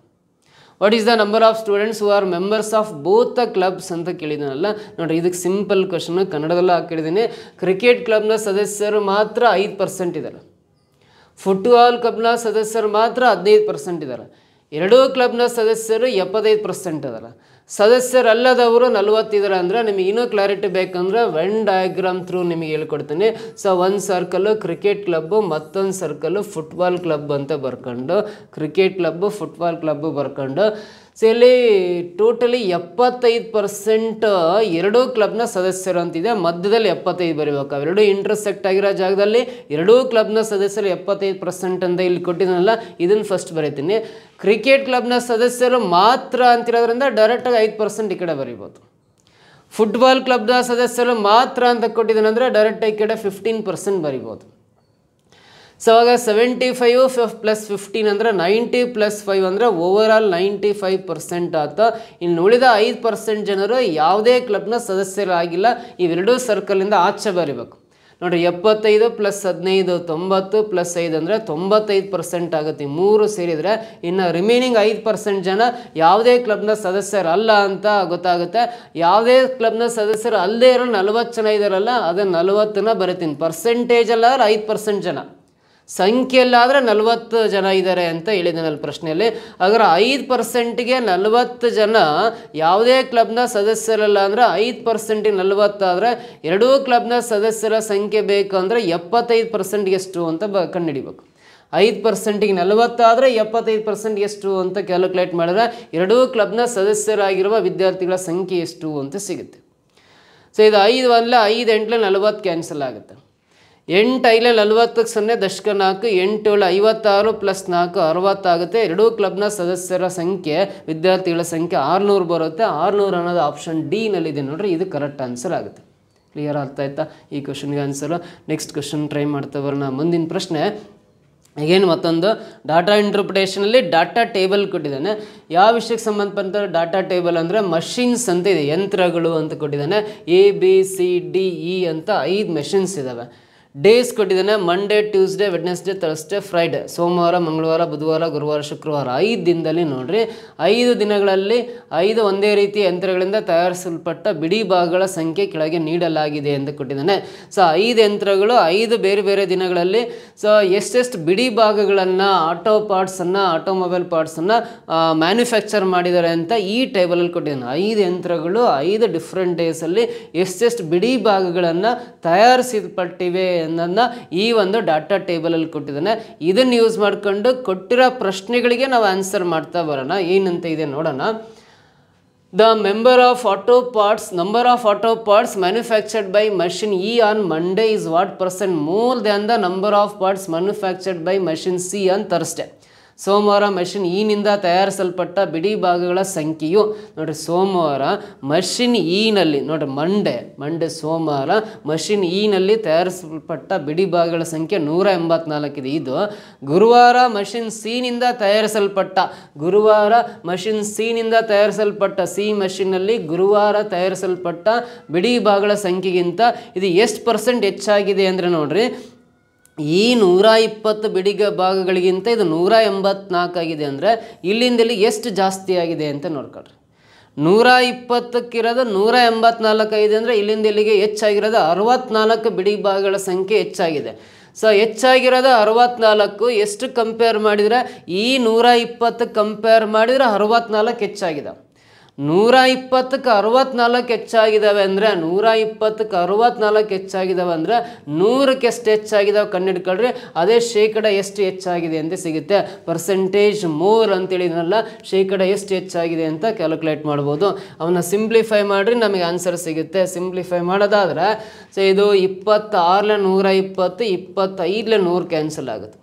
What is the number of students who are members of both the clubs ಅಂತ ಕೇಳಿದಾನಲ್ಲ. ನೋಡಿರಿ, ಇದಕ್ಕೆ ಸಿಂಪಲ್ ಕ್ವಶನ್ ಕನ್ನಡದಲ್ಲೂ ಹಾಕಿದ್ದೀನಿ. ಕ್ರಿಕೆಟ್ ಕ್ಲಬ್ನ ಸದಸ್ಯರು ಮಾತ್ರ 5% ಇದ್ದಾರೆ. ಫುಟ್ಬಾಲ್ ಕ್ಲಬ್ನ ಸದಸ್ಯರು ಮಾತ್ರ 15% ಇದ್ದಾರೆ. ಎರಡೂ ಕ್ಲಬ್ನ ಸದಸ್ಯರು 75% ಇದ್ದಾರೆ. ಸದಸ್ಯರಲ್ಲದವರು 40 ಇದ್ದಾರೆ. ಅಂದರೆ ನಿಮಗೆ ಇನ್ನೂ ಕ್ಲಾರಿಟಿ ಬೇಕಂದ್ರೆ ವೆನ್ ಡಯಾಗ್ರಾಮ್ ಥ್ರೂ ನಿಮಗೆ ಹೇಳ್ಕೊಡ್ತೀನಿ. ಸೊ ಒಂದು ಸರ್ಕಲ್ಲು ಕ್ರಿಕೆಟ್ ಕ್ಲಬ್ಬು, ಮತ್ತೊಂದು ಸರ್ಕಲ್ಲು ಫುಟ್ಬಾಲ್ ಕ್ಲಬ್ ಅಂತ ಬರ್ಕೊಂಡು ಕ್ರಿಕೆಟ್ ಕ್ಲಬ್ಬು ಫುಟ್ಬಾಲ್ ಕ್ಲಬ್ಬು ಬರ್ಕೊಂಡು ಸೊ ಇಲ್ಲಿ ಟೋಟಲಿ 75% ಎರಡೂ ಕ್ಲಬ್ನ ಸದಸ್ಯರು ಅಂತಿದೆ, ಮಧ್ಯದಲ್ಲಿ 75 ಬರೀಬೇಕು. ಅವೆರಡು ಇಂಟರ್ಸೆಕ್ಟ್ ಆಗಿರೋ ಜಾಗದಲ್ಲಿ ಎರಡೂ ಕ್ಲಬ್ನ ಸದಸ್ಯರು 75% ಅಂತ ಇಲ್ಲಿ ಕೊಟ್ಟಿದ್ದಾನಲ್ಲ, ಇದನ್ನು ಫಸ್ಟ್ ಬರೀತೀನಿ. ಕ್ರಿಕೆಟ್ ಕ್ಲಬ್ನ ಸದಸ್ಯರು ಮಾತ್ರ ಅಂತಿರೋದ್ರಿಂದ ಡೈರೆಕ್ಟಾಗಿ 5% ಈ ಕಡೆ ಬರೀಬೋದು. ಫುಟ್ಬಾಲ್ ಕ್ಲಬ್ನ ಸದಸ್ಯರು ಮಾತ್ರ ಅಂತ ಕೊಟ್ಟಿದ್ದಾನಂದರೆ ಡೈರೆಕ್ಟಾಗಿ ಈ ಕಡೆ 15% ಬರೀಬೋದು. ಸೊ ಆವಾಗ 75 + 15 ಅಂದರೆ 90 + 5 ಅಂದರೆ ಓವರಾಲ್ 95% ಆತ. ಇನ್ನು ಉಳಿದ 5% ಜನರು ಯಾವುದೇ ಕ್ಲಬ್ನ ಸದಸ್ಯರಾಗಿಲ್ಲ. ಇವೆರಡೂ ಸರ್ಕಲಿಂದ ಆಚೆ ಬರೀಬೇಕು. ನೋಡಿ, 75 + 15 90 + 5 ಅಂದರೆ 95% ಆಗುತ್ತೆ. 3 ಸೇರಿದರೆ ಇನ್ನು ರಿಮೈನಿಂಗ್ 5% ಜನ ಯಾವುದೇ ಕ್ಲಬ್ನ ಸದಸ್ಯರಲ್ಲ ಅಂತ ಗೊತ್ತಾಗುತ್ತೆ. ಯಾವುದೇ ಕ್ಲಬ್ನ ಸದಸ್ಯರು ಅಲ್ಲದೇ ಇರೋ 40 ಜನ ಇದ್ದಾರಲ್ಲ, ಅದನ್ನು 40ನ ಬರಿತೀನಿ. ಪರ್ಸೆಂಟೇಜಲ್ಲಾದ್ರೆ 5% ಜನ, ಸಂಖ್ಯೆಯಲ್ಲಾದರೆ 40 ಜನ ಇದ್ದಾರೆ ಅಂತ ಹೇಳಿದ್ದಾನಲ್ಲಿ ಪ್ರಶ್ನೆಯಲ್ಲಿ. ಹಾಗಾದ್ರೆ 5%ಗೆ 40 ಜನ ಯಾವುದೇ ಕ್ಲಬ್ನ ಸದಸ್ಯರಲ್ಲ ಅಂದರೆ 5%ಗೆ 40 ಆದರೆ ಎರಡೂ ಕ್ಲಬ್ನ ಸದಸ್ಯರ ಸಂಖ್ಯೆ ಬೇಕು ಅಂದರೆ 75% ಎಷ್ಟು ಅಂತ ಕಂಡುಹಿಡಿಬೇಕು. 5%ಗೆ 40 ಆದರೆ 75% ಎಷ್ಟು ಅಂತ ಕ್ಯಾಲ್ಕುಲೇಟ್ ಮಾಡಿದ್ರೆ ಎರಡೂ ಕ್ಲಬ್ನ ಸದಸ್ಯರಾಗಿರುವ ವಿದ್ಯಾರ್ಥಿಗಳ ಸಂಖ್ಯೆ ಎಷ್ಟು ಅಂತ ಸಿಗುತ್ತೆ. ಸೊ ಇದು 5 1 5 8 40 ಕ್ಯಾನ್ಸಲ್ ಆಗುತ್ತೆ. 8 5 40 0 ದಶಕ 4 8 7 56 + 4 60 ಆಗುತ್ತೆ. ಎರಡೂ ಕ್ಲಬ್ನ ಸದಸ್ಯರ ಸಂಖ್ಯೆ ವಿದ್ಯಾರ್ಥಿಗಳ ಸಂಖ್ಯೆ 600 ಬರುತ್ತೆ. 600 ಅನ್ನೋದು ಆಪ್ಷನ್ ಡಿ ನಲ್ಲಿದೆ ನೋಡ್ರಿ, ಇದು ಕರೆಕ್ಟ್ ಆನ್ಸರ್ ಆಗುತ್ತೆ. ಕ್ಲಿಯರ್ ಅರ್ಥ ಆಯ್ತಾ ಈ ಕ್ವಶನ್ಗೆ ಆನ್ಸರು? ನೆಕ್ಸ್ಟ್ ಕ್ವಶನ್ ಟ್ರೈ ಮಾಡ್ತಾ ಬರೋಣ. ಮುಂದಿನ ಪ್ರಶ್ನೆ ಈಗೇನು ಮತ್ತೊಂದು ಡಾಟಾ ಇಂಟರ್ಪ್ರಿಟೇಷನಲ್ಲಿ ಡಾಟಾ ಟೇಬಲ್ ಕೊಟ್ಟಿದ್ದಾನೆ. ಯಾವ ವಿಷಯಕ್ಕೆ ಸಂಬಂಧಪಟ್ಟ ಡಾಟಾ ಟೇಬಲ್ ಅಂದರೆ ಮಷಿನ್ಸ್ ಅಂತ ಇದೆ, ಯಂತ್ರಗಳು ಅಂತ ಕೊಟ್ಟಿದ್ದಾನೆ. ABCDE ಅಂತ 5 ಮೆಷಿನ್ಸ್ ಇದ್ದಾವೆ. ಡೇಸ್ ಕೊಟ್ಟಿದ್ದಾನೆ, Monday, Tuesday, Wednesday, Thursday, Friday. ಸೋಮವಾರ, ಮಂಗಳವಾರ, ಬುಧವಾರ, ಗುರುವಾರ, ಶುಕ್ರವಾರ. 5 ದಿನದಲ್ಲಿ ನೋಡ್ರಿ, 5 ದಿನಗಳಲ್ಲಿ 5 ಒಂದೇ ರೀತಿಯ ಯಂತ್ರಗಳಿಂದ ತಯಾರಿಸಲ್ಪಟ್ಟ ಬಿಡಿ ಭಾಗಗಳ ಸಂಖ್ಯೆ ಕೆಳಗೆ ನೀಡಲಾಗಿದೆ ಅಂತ ಕೊಟ್ಟಿದ್ದಾನೆ. ಸೊ 5 ಯಂತ್ರಗಳು 5 ಬೇರೆ ಬೇರೆ ದಿನಗಳಲ್ಲಿ ಸೊ ಎಷ್ಟೆಷ್ಟು ಬಿಡಿ ಭಾಗಗಳನ್ನು ಆಟೋಮೊಬೈಲ್ ಪಾರ್ಟ್ಸನ್ನು ಮ್ಯಾನುಫ್ಯಾಕ್ಚರ್ ಮಾಡಿದ್ದಾರೆ ಅಂತ ಈ ಟೇಬಲಲ್ಲಿ ಕೊಟ್ಟಿದ್ದಾನೆ. 5 ಯಂತ್ರಗಳು 5 ಡಿಫ್ರೆಂಟ್ ಡೇಸಲ್ಲಿ ಎಷ್ಟೆಷ್ಟು ಬಿಡಿ ಭಾಗಗಳನ್ನು ತಯಾರಿಸಲ್ಪಟ್ಟಿವೆ ಅನ್ನೋದನ್ನ ಈ ಒಂದು ಡಾಟಾ ಟೇಬಲಲ್ಲಿ ಕೊಟ್ಟಿದ್ದಾನೆ. ಇದನ್ನು ಯೂಸ್ ಮಾಡಿಕೊಂಡು ಕೊಟ್ಟಿರೋ ಪ್ರಶ್ನೆಗಳಿಗೆ ನಾವು ಆನ್ಸರ್ ಮಾಡ್ತಾ ಬರೋಣ. ಏನಂತ ಇದೆ ನೋಡೋಣ. The number of auto parts manufactured by machine E on Monday is what % more than the number of parts manufactured by machine C on Thursday. ಸೋಮವಾರ ಮಷಿನ್ ಈನಿಂದ ತಯಾರಿಸಲ್ಪಟ್ಟ ಬಿಡಿ ಭಾಗಗಳ ಸಂಖ್ಯೆಯು ನೋಡಿರಿ, ಸೋಮವಾರ ಮಷಿನ್ ಈನಲ್ಲಿ ನೋಡಿರಿ, ಮಂಡೇ ಸೋಮವಾರ ಮಷಿನ್ ಈನಲ್ಲಿ ತಯಾರಿಸಲ್ಪಟ್ಟ ಬಿಡಿ ಭಾಗಗಳ ಸಂಖ್ಯೆ 184 ಇದೆ. ಇದು ಗುರುವಾರ ಮಷಿನ್ ಸಿನಿಂದ ತಯಾರಿಸಲ್ಪಟ್ಟ ಸಿ ಮಷಿನ್ನಲ್ಲಿ ಗುರುವಾರ ತಯಾರಿಸಲ್ಪಟ್ಟ ಬಿಡಿ ಭಾಗಗಳ ಸಂಖ್ಯೆಗಿಂತ ಇದು ಎಷ್ಟು % ಹೆಚ್ಚಾಗಿದೆ ಅಂದರೆ ನೋಡ್ರಿ, ಈ 120 ಬಿಡಿ ಭಾಗಗಳಿಗಿಂತ ಇದು 184 ಆಗಿದೆ. ಅಂದರೆ ಇಲ್ಲಿಂದ ಇಲ್ಲಿ ಎಷ್ಟು ಜಾಸ್ತಿ ಆಗಿದೆ ಅಂತ ನೋಡ್ಕೊಳ್ರಿ. 120ಕ್ಕಿರೋದು 184 ಆಗಿದೆ ಅಂದರೆ ಇಲ್ಲಿಂದ ಇಲ್ಲಿಗೆ ಹೆಚ್ಚಾಗಿರೋದು 64 ಬಿಡಿ ಭಾಗಗಳ ಸಂಖ್ಯೆ ಹೆಚ್ಚಾಗಿದೆ. ಸೊ ಹೆಚ್ಚಾಗಿರೋದು 64, ಎಷ್ಟು ಕಂಪೇರ್ ಮಾಡಿದರೆ ಈ 120 ಕಂಪೇರ್ ಮಾಡಿದರೆ 64 ಹೆಚ್ಚಾಗಿದೆ. 120ಕ್ಕೆ 64 ಹೆಚ್ಚಾಗಿದ್ದಾವೆ ಅಂದರೆ 100ಕ್ಕೆ ಎಷ್ಟು ಹೆಚ್ಚಾಗಿದ್ದಾವೆ ಕಂಡುಹಿಡ್ಕೊಳ್ರಿ. ಅದೇ ಶೇಕಡ ಎಷ್ಟು ಹೆಚ್ಚಾಗಿದೆ ಅಂತ ಸಿಗುತ್ತೆ. ಪರ್ಸೆಂಟೇಜ್ ಮೋರ್ ಅಂತೇಳಿದ್ನಲ್ಲ, ಶೇಕಡ ಎಷ್ಟು ಹೆಚ್ಚಾಗಿದೆ ಅಂತ ಕ್ಯಾಲ್ಕುಲೇಟ್ ಮಾಡ್ಬೋದು. ಅವನ್ನ ಸಿಂಪ್ಲಿಫೈ ಮಾಡಿರಿ, ನಮಗೆ ಆನ್ಸರ್ ಸಿಗುತ್ತೆ. ಸಿಂಪ್ಲಿಫೈ ಮಾಡೋದಾದ್ರೆ ಸೊ ಇದು 26 120, 25 100 ಕ್ಯಾನ್ಸಲ್ ಆಗುತ್ತೆ.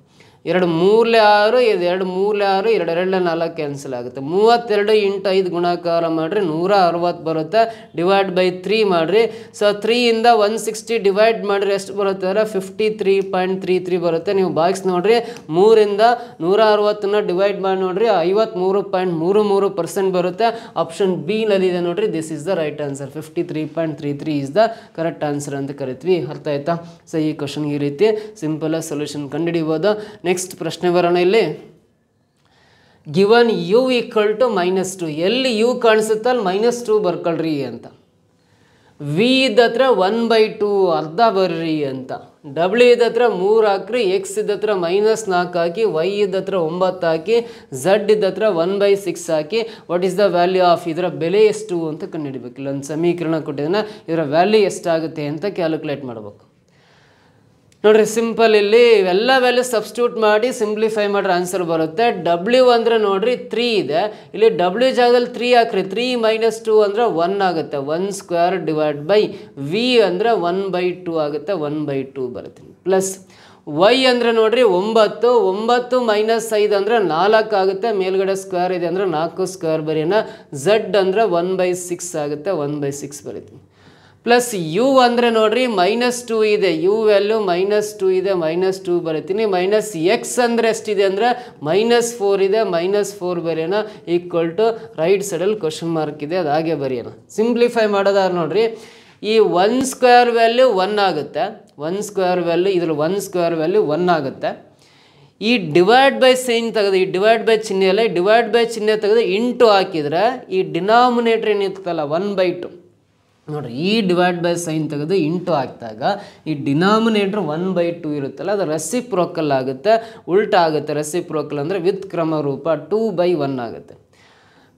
2 3 6, 2 3 6, 2 2 4 ಕ್ಯಾನ್ಸಲ್ ಆಗುತ್ತೆ. 32 × 5 ಗುಣಾಕಾರ ಮಾಡಿರಿ, 160 ಬರುತ್ತೆ. ಡಿವೈಡ್ ಬೈ 3 ಮಾಡಿರಿ. ಸೊ 3 ಇಂದ 160 ಡಿವೈಡ್ ಮಾಡಿರಿ, ಎಷ್ಟು ಬರುತ್ತೆ ಅಂದರೆ 53.33 ಬರುತ್ತೆ. ನೀವು ಬಾಕ್ಸ್ ನೋಡಿರಿ, 3ರಿಂದ 160ನ ಡಿವೈಡ್ ಮಾಡಿ ನೋಡಿರಿ, 53.33% ಬರುತ್ತೆ. ಆಪ್ಷನ್ ಬಿ ನಲ್ಲಿದೆ ನೋಡಿರಿ, this is the right answer. 53.33 is the correct answer ಅಂತ ಕರಿತೀವಿ. ಅರ್ಥ ಆಯ್ತಾ? ಸೊ ಈ ಕ್ವಶನ್ಗೆ ಈ ರೀತಿ ಸಿಂಪಲ್ ಸೊಲ್ಯೂಷನ್ ಕಂಡುಹಿಡಿಬೋದು. ನೆಕ್ಸ್ಟ್ ಪ್ರಶ್ನೆ ಬರೋಣ. ಇಲ್ಲಿ ಗಿವನ್ ಯು ಈಕ್ವಲ್ ಟು -2, ಎಲ್ಲಿ ಯು ಕಾಣಿಸುತ್ತೆ ಅಲ್ಲಿ -2 ಬರ್ಕೊಳ್ರಿ ಅಂತ. ವಿ ಇದ್ದತ್ರ 1/2 ಅರ್ಧ ಬರ್ರಿ ಅಂತ. ಡಬ್ಲ್ಯೂ ಇದ್ದತ್ರ 3 ಹಾಕ್ರಿ, ಎಕ್ಸ್ ಇದ್ದತ್ರ -4 ಹಾಕಿ, ವೈ ಇದ್ದತ್ರ 9 ಹಾಕಿ, ಝಡ್ ಇದ್ದತ್ರ 1/6 ಹಾಕಿ. What is the value of, ಇದರ ಬೆಲೆ ಎಷ್ಟು ಅಂತ ಕಂಡುಹಿಡಬೇಕು. ಇಲ್ಲೊಂದು ಸಮೀಕರಣ ಕೊಟ್ಟಿದ್ದಾನೆ, ಇದರ ವ್ಯಾಲ್ಯೂ ಎಷ್ಟಾಗುತ್ತೆ ಅಂತ ಕ್ಯಾಲ್ಕುಲೇಟ್ ಮಾಡಬೇಕು. ನೋಡಿರಿ ಸಿಂಪಲ್ ಇಲ್ಲಿ ಇವೆಲ್ಲ ವ್ಯಾಲ್ಯೂ ಸಬ್ಸ್ಟಿಟ್ಯೂಟ್ ಮಾಡಿ ಸಿಂಪ್ಲಿಫೈ ಮಾಡ್ರೆ ಆನ್ಸರ್ ಬರುತ್ತೆ. ಡಬ್ಲ್ಯೂ ಅಂದರೆ ನೋಡಿರಿ 3 ಇದೆ, ಇಲ್ಲಿ ಡಬ್ಲ್ಯೂ ಜಾಗದಲ್ಲಿ 3 ಹಾಕ್ರಿ, 3 - 2 ಅಂದರೆ 1 ಆಗುತ್ತೆ, 1² ಡಿವೈಡ್ ಬೈ ವಿ ಅಂದರೆ 1/2 ಆಗುತ್ತೆ, 1/2 ಬರುತ್ತೆ. ಪ್ಲಸ್ ವೈ ಅಂದರೆ ನೋಡಿರಿ 9, 9 - 5 ಅಂದರೆ 4 ಆಗುತ್ತೆ, ಮೇಲ್ಗಡೆ ಸ್ಕ್ವೇರ್ ಇದೆ ಅಂದರೆ 4² ಬರೆಯೋಣ. ಝಡ್ ಅಂದರೆ 1/6 ಆಗುತ್ತೆ, 1/6 ಬರೀತೀನಿ. ಪ್ಲಸ್ ಯು ಅಂದರೆ ನೋಡಿರಿ -2 ಇದೆ, ಯು ವ್ಯಾಲ್ಯೂ -2 ಇದೆ, -2 ಬರೀತೀನಿ. ಮೈನಸ್ ಎಕ್ಸ್ ಅಂದರೆ ಎಷ್ಟಿದೆ ಅಂದರೆ -4 ಇದೆ, -4 ಬರೆಯೋಣ. ಈಕ್ವಲ್ ಟು ರೈಟ್ ಸೈಡಲ್ಲಿ ಕ್ವಶನ್ ಮಾರ್ಕ್ ಇದೆ, ಅದು ಹಾಗೆ ಬರೆಯೋಣ. ಸಿಂಪ್ಲಿಫೈ ಮಾಡೋದಾದ್ರೆ ನೋಡಿರಿ ಈ 1² ವ್ಯಾಲ್ಯೂ 1 ಆಗುತ್ತೆ, 1² ವ್ಯಾಲ್ಯೂ ಇದ್ರ 1² ವ್ಯಾಲ್ಯೂ 1 ಆಗುತ್ತೆ. ಈ ಡಿವೈಡ್ ಬೈ ಸೈನ್ ತೆಗೆದು ಈ ಡಿವೈಡ್ ಬೈ ಚಿಹ್ನೆ ಅಲ್ಲ, ಡಿವೈಡ್ ಬೈ ಚಿಹ್ನೆ ತೆಗೆದು ಇಂಟು ಹಾಕಿದರೆ ಈ ಡಿನಾಮಿನೇಟ್ರ್ ಏನಿರ್ತಲ್ಲ 1/2 ನೋಡಿರಿ, ಈ ಡಿವೈಡ್ ಬೈ ಸೈನ್ ತೆಗೆದು ಇಂಟು ಹಾಕಿದಾಗ ಈ ಡಿನಾಮಿನೇಟ್ರ್ 1/2 ಇರುತ್ತಲ್ಲ, ಅದು ರೆಸಿಪ್ರೋಕಲ್ ಆಗುತ್ತೆ, ಉಲ್ಟಾ ಆಗುತ್ತೆ. ರೆಸಿಪ್ರೋಕಲ್ ಅಂದರೆ ವಿತ್ ಕ್ರಮ ರೂಪ 2/1 ಆಗುತ್ತೆ.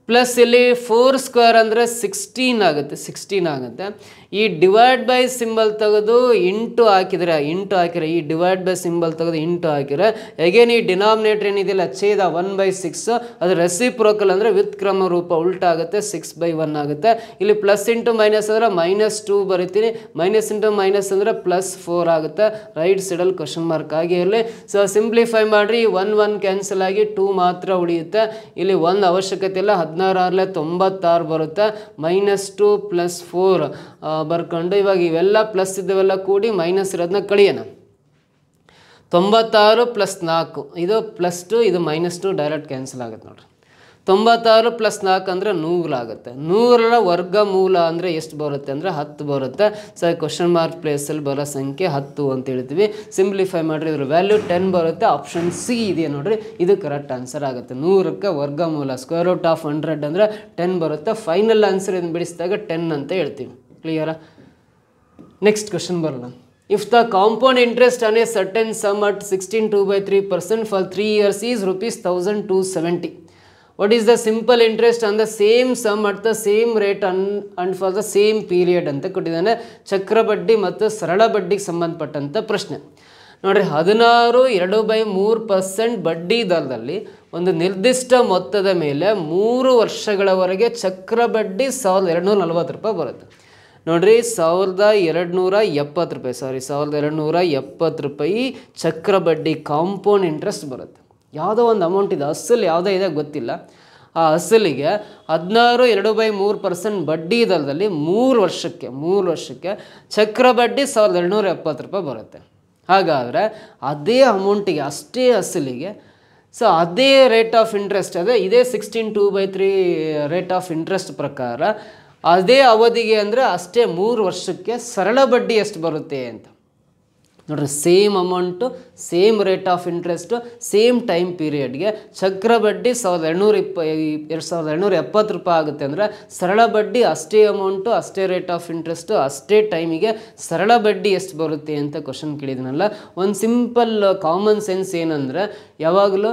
ಪ್ಲಸ್ ಇಲ್ಲಿ 4² ಅಂದರೆ 16 ಆಗುತ್ತೆ, 16 ಆಗುತ್ತೆ. ಈ ಡಿವೈಡ್ ಬೈ ಸಿಂಬಲ್ ತೆಗೆದು ಇಂಟು ಹಾಕಿದರೆ ಈ ಡಿವೈಡ್ ಬೈ ಸಿಂಬಲ್ ತೆಗೆದು ಇಂಟು ಹಾಕಿದರೆ ಅಗೇನ್ ಈ ಡಿನಾಮಿನೇಟರ್ ಏನಿದೆಯಲ್ಲ ಛೇದ 1/6, ಅದು ರೆಸಿಪ್ರೋಕಲ್ ಅಂದರೆ ವಿತ್ ಕ್ರಮ ರೂಪ ಉಲ್ಟಾ ಆಗುತ್ತೆ, 6/1 ಆಗುತ್ತೆ. ಇಲ್ಲಿ ಪ್ಲಸ್ ಇಂಟು ಮೈನಸ್ ಅಂದರೆ -2 ಬರಿತೀನಿ, ಮೈನಸ್ ಇಂಟು ಮೈನಸ್ ಅಂದರೆ +4 ಆಗುತ್ತೆ. ರೈಟ್ ಸೈಡಲ್ಲಿ ಕ್ವಶನ್ ಮಾರ್ಕ್ ಆಗಿ ಇರಲಿ. ಸೊ ಸಿಂಪ್ಲಿಫೈ ಮಾಡಿರಿ, 1 ಕ್ಯಾನ್ಸಲ್ ಆಗಿ 2 ಮಾತ್ರ ಉಳಿಯುತ್ತೆ. ಇಲ್ಲಿ 1 ಅವಶ್ಯಕತೆ ಇಲ್ಲ, 16 96 ಬರುತ್ತೆ. -2 + 4 ಬರ್ಕೊಂಡು ಇವಾಗ ಇವೆಲ್ಲ ಪ್ಲಸ್ ಇದ್ದವೆಲ್ಲ ಕೂಡಿ ಮೈನಸ್ ಇರೋದನ್ನ ಕಳಿಯೋಣ. 96 + 4 ಇದು +2, ಇದು -2 ಡೈರೆಕ್ಟ್ ಕ್ಯಾನ್ಸಲ್ ಆಗುತ್ತೆ ನೋಡಿರಿ. 96 + 4 ಅಂದರೆ 100 ಆಗುತ್ತೆ. 100ರ ವರ್ಗಮೂಲ ಅಂದರೆ ಎಷ್ಟು ಬರುತ್ತೆ ಅಂದರೆ 10 ಬರುತ್ತೆ. ಸೊ ಕ್ವಶನ್ ಮಾರ್ಕ್ ಪ್ಲೇಸಲ್ಲಿ ಬರೋ ಸಂಖ್ಯೆ 10 ಅಂತ ಹೇಳ್ತೀವಿ. ಸಿಂಪ್ಲಿಫೈ ಮಾಡಿರಿ, ಇದ್ರ ವ್ಯಾಲ್ಯೂ 10 ಬರುತ್ತೆ. ಆಪ್ಷನ್ ಸಿ ಇದೆ ನೋಡಿರಿ, ಇದು ಕರೆಕ್ಟ್ ಆನ್ಸರ್ ಆಗುತ್ತೆ. 100ಕ್ಕೆ ವರ್ಗಮೂಲ √100 ಅಂದರೆ 10 ಬರುತ್ತೆ. ಫೈನಲ್ ಆನ್ಸರ್ ಇದನ್ನು ಬಿಡಿಸಿದಾಗ 10 ಅಂತ ಹೇಳ್ತೀವಿ. ಕ್ಲಿಯರಾ? ನೆಕ್ಸ್ಟ್ ಕ್ವಶನ್ ಬರೋಣ. If the compound interest on A certain some at 16 2/3% for 3 years is ₹1270. What is the simple interest on the same sum at the same rate and for the same period ಅಂತ ಕೊಟ್ಟಿದ್ದಾನೆ. ಚಕ್ರ ಬಡ್ಡಿ ಮತ್ತು ಸರಳ ಬಡ್ಡಿಗೆ ಸಂಬಂಧಪಟ್ಟಂಥ ಪ್ರಶ್ನೆ ನೋಡಿರಿ. 16 2/3% ಬಡ್ಡಿ ದರದಲ್ಲಿ ಒಂದು ನಿರ್ದಿಷ್ಟ ಮೊತ್ತದ ಮೇಲೆ 3 ವರ್ಷಗಳವರೆಗೆ ಚಕ್ರ ಬಡ್ಡಿ ₹1240 ಬರುತ್ತೆ. ನೋಡಿರಿ, ₹1270 ಚಕ್ರ ಬಡ್ಡಿ ಕಾಂಪೌಂಡ್ ಇಂಟ್ರೆಸ್ಟ್ ಬರುತ್ತೆ. ಯಾವುದೋ ಒಂದು ಅಮೌಂಟ್ ಇದೆ, ಅಸಲು ಯಾವುದೋ ಇದೆ ಗೊತ್ತಿಲ್ಲ. ಆ ಅಸಲಿಗೆ 16 2/3% ಬಡ್ಡಿ ದರದಲ್ಲಿ 3 ವರ್ಷಕ್ಕೆ ಚಕ್ರ ಬಡ್ಡಿ ₹1270 ಬರುತ್ತೆ. ಹಾಗಾದರೆ ಅದೇ ಅಮೌಂಟಿಗೆ ಅಷ್ಟೇ ಅಸಲಿಗೆ ಸೊ ಅದೇ ರೇಟ್ ಆಫ್ ಇಂಟ್ರೆಸ್ಟ್ ಇದೇ 16 2/3 ರೇಟ್ ಆಫ್ ಇಂಟ್ರೆಸ್ಟ್ ಪ್ರಕಾರ ಅದೇ ಅವಧಿಗೆ ಅಂದರೆ ಅಷ್ಟೇ 3 ವರ್ಷಕ್ಕೆ ಸರಳ ಬಡ್ಡಿ ಎಷ್ಟು ಬರುತ್ತೆ ಅಂತ ನೋಡ್ರಿ. Same amount, same rate of interest, same time ಪೀರಿಯಡ್ಗೆ ಚಕ್ರ ಬಡ್ಡಿ ₹1270 ಆಗುತ್ತೆ ಅಂದರೆ ಸರಳ ಬಡ್ಡಿ ಅಷ್ಟೇ ಅಮೌಂಟು, ಅಷ್ಟೇ ರೇಟ್ ಆಫ್ ಇಂಟ್ರೆಸ್ಟು, ಅಷ್ಟೇ ಟೈಮಿಗೆ ಸರಳ ಬಡ್ಡಿ ಎಷ್ಟು ಬರುತ್ತೆ ಅಂತ ಕ್ವಶನ್ ಕೇಳಿದ್ನಲ್ಲ. ಒಂದು ಸಿಂಪಲ್ ಕಾಮನ್ ಸೆನ್ಸ್ ಏನಂದರೆ ಯಾವಾಗಲೂ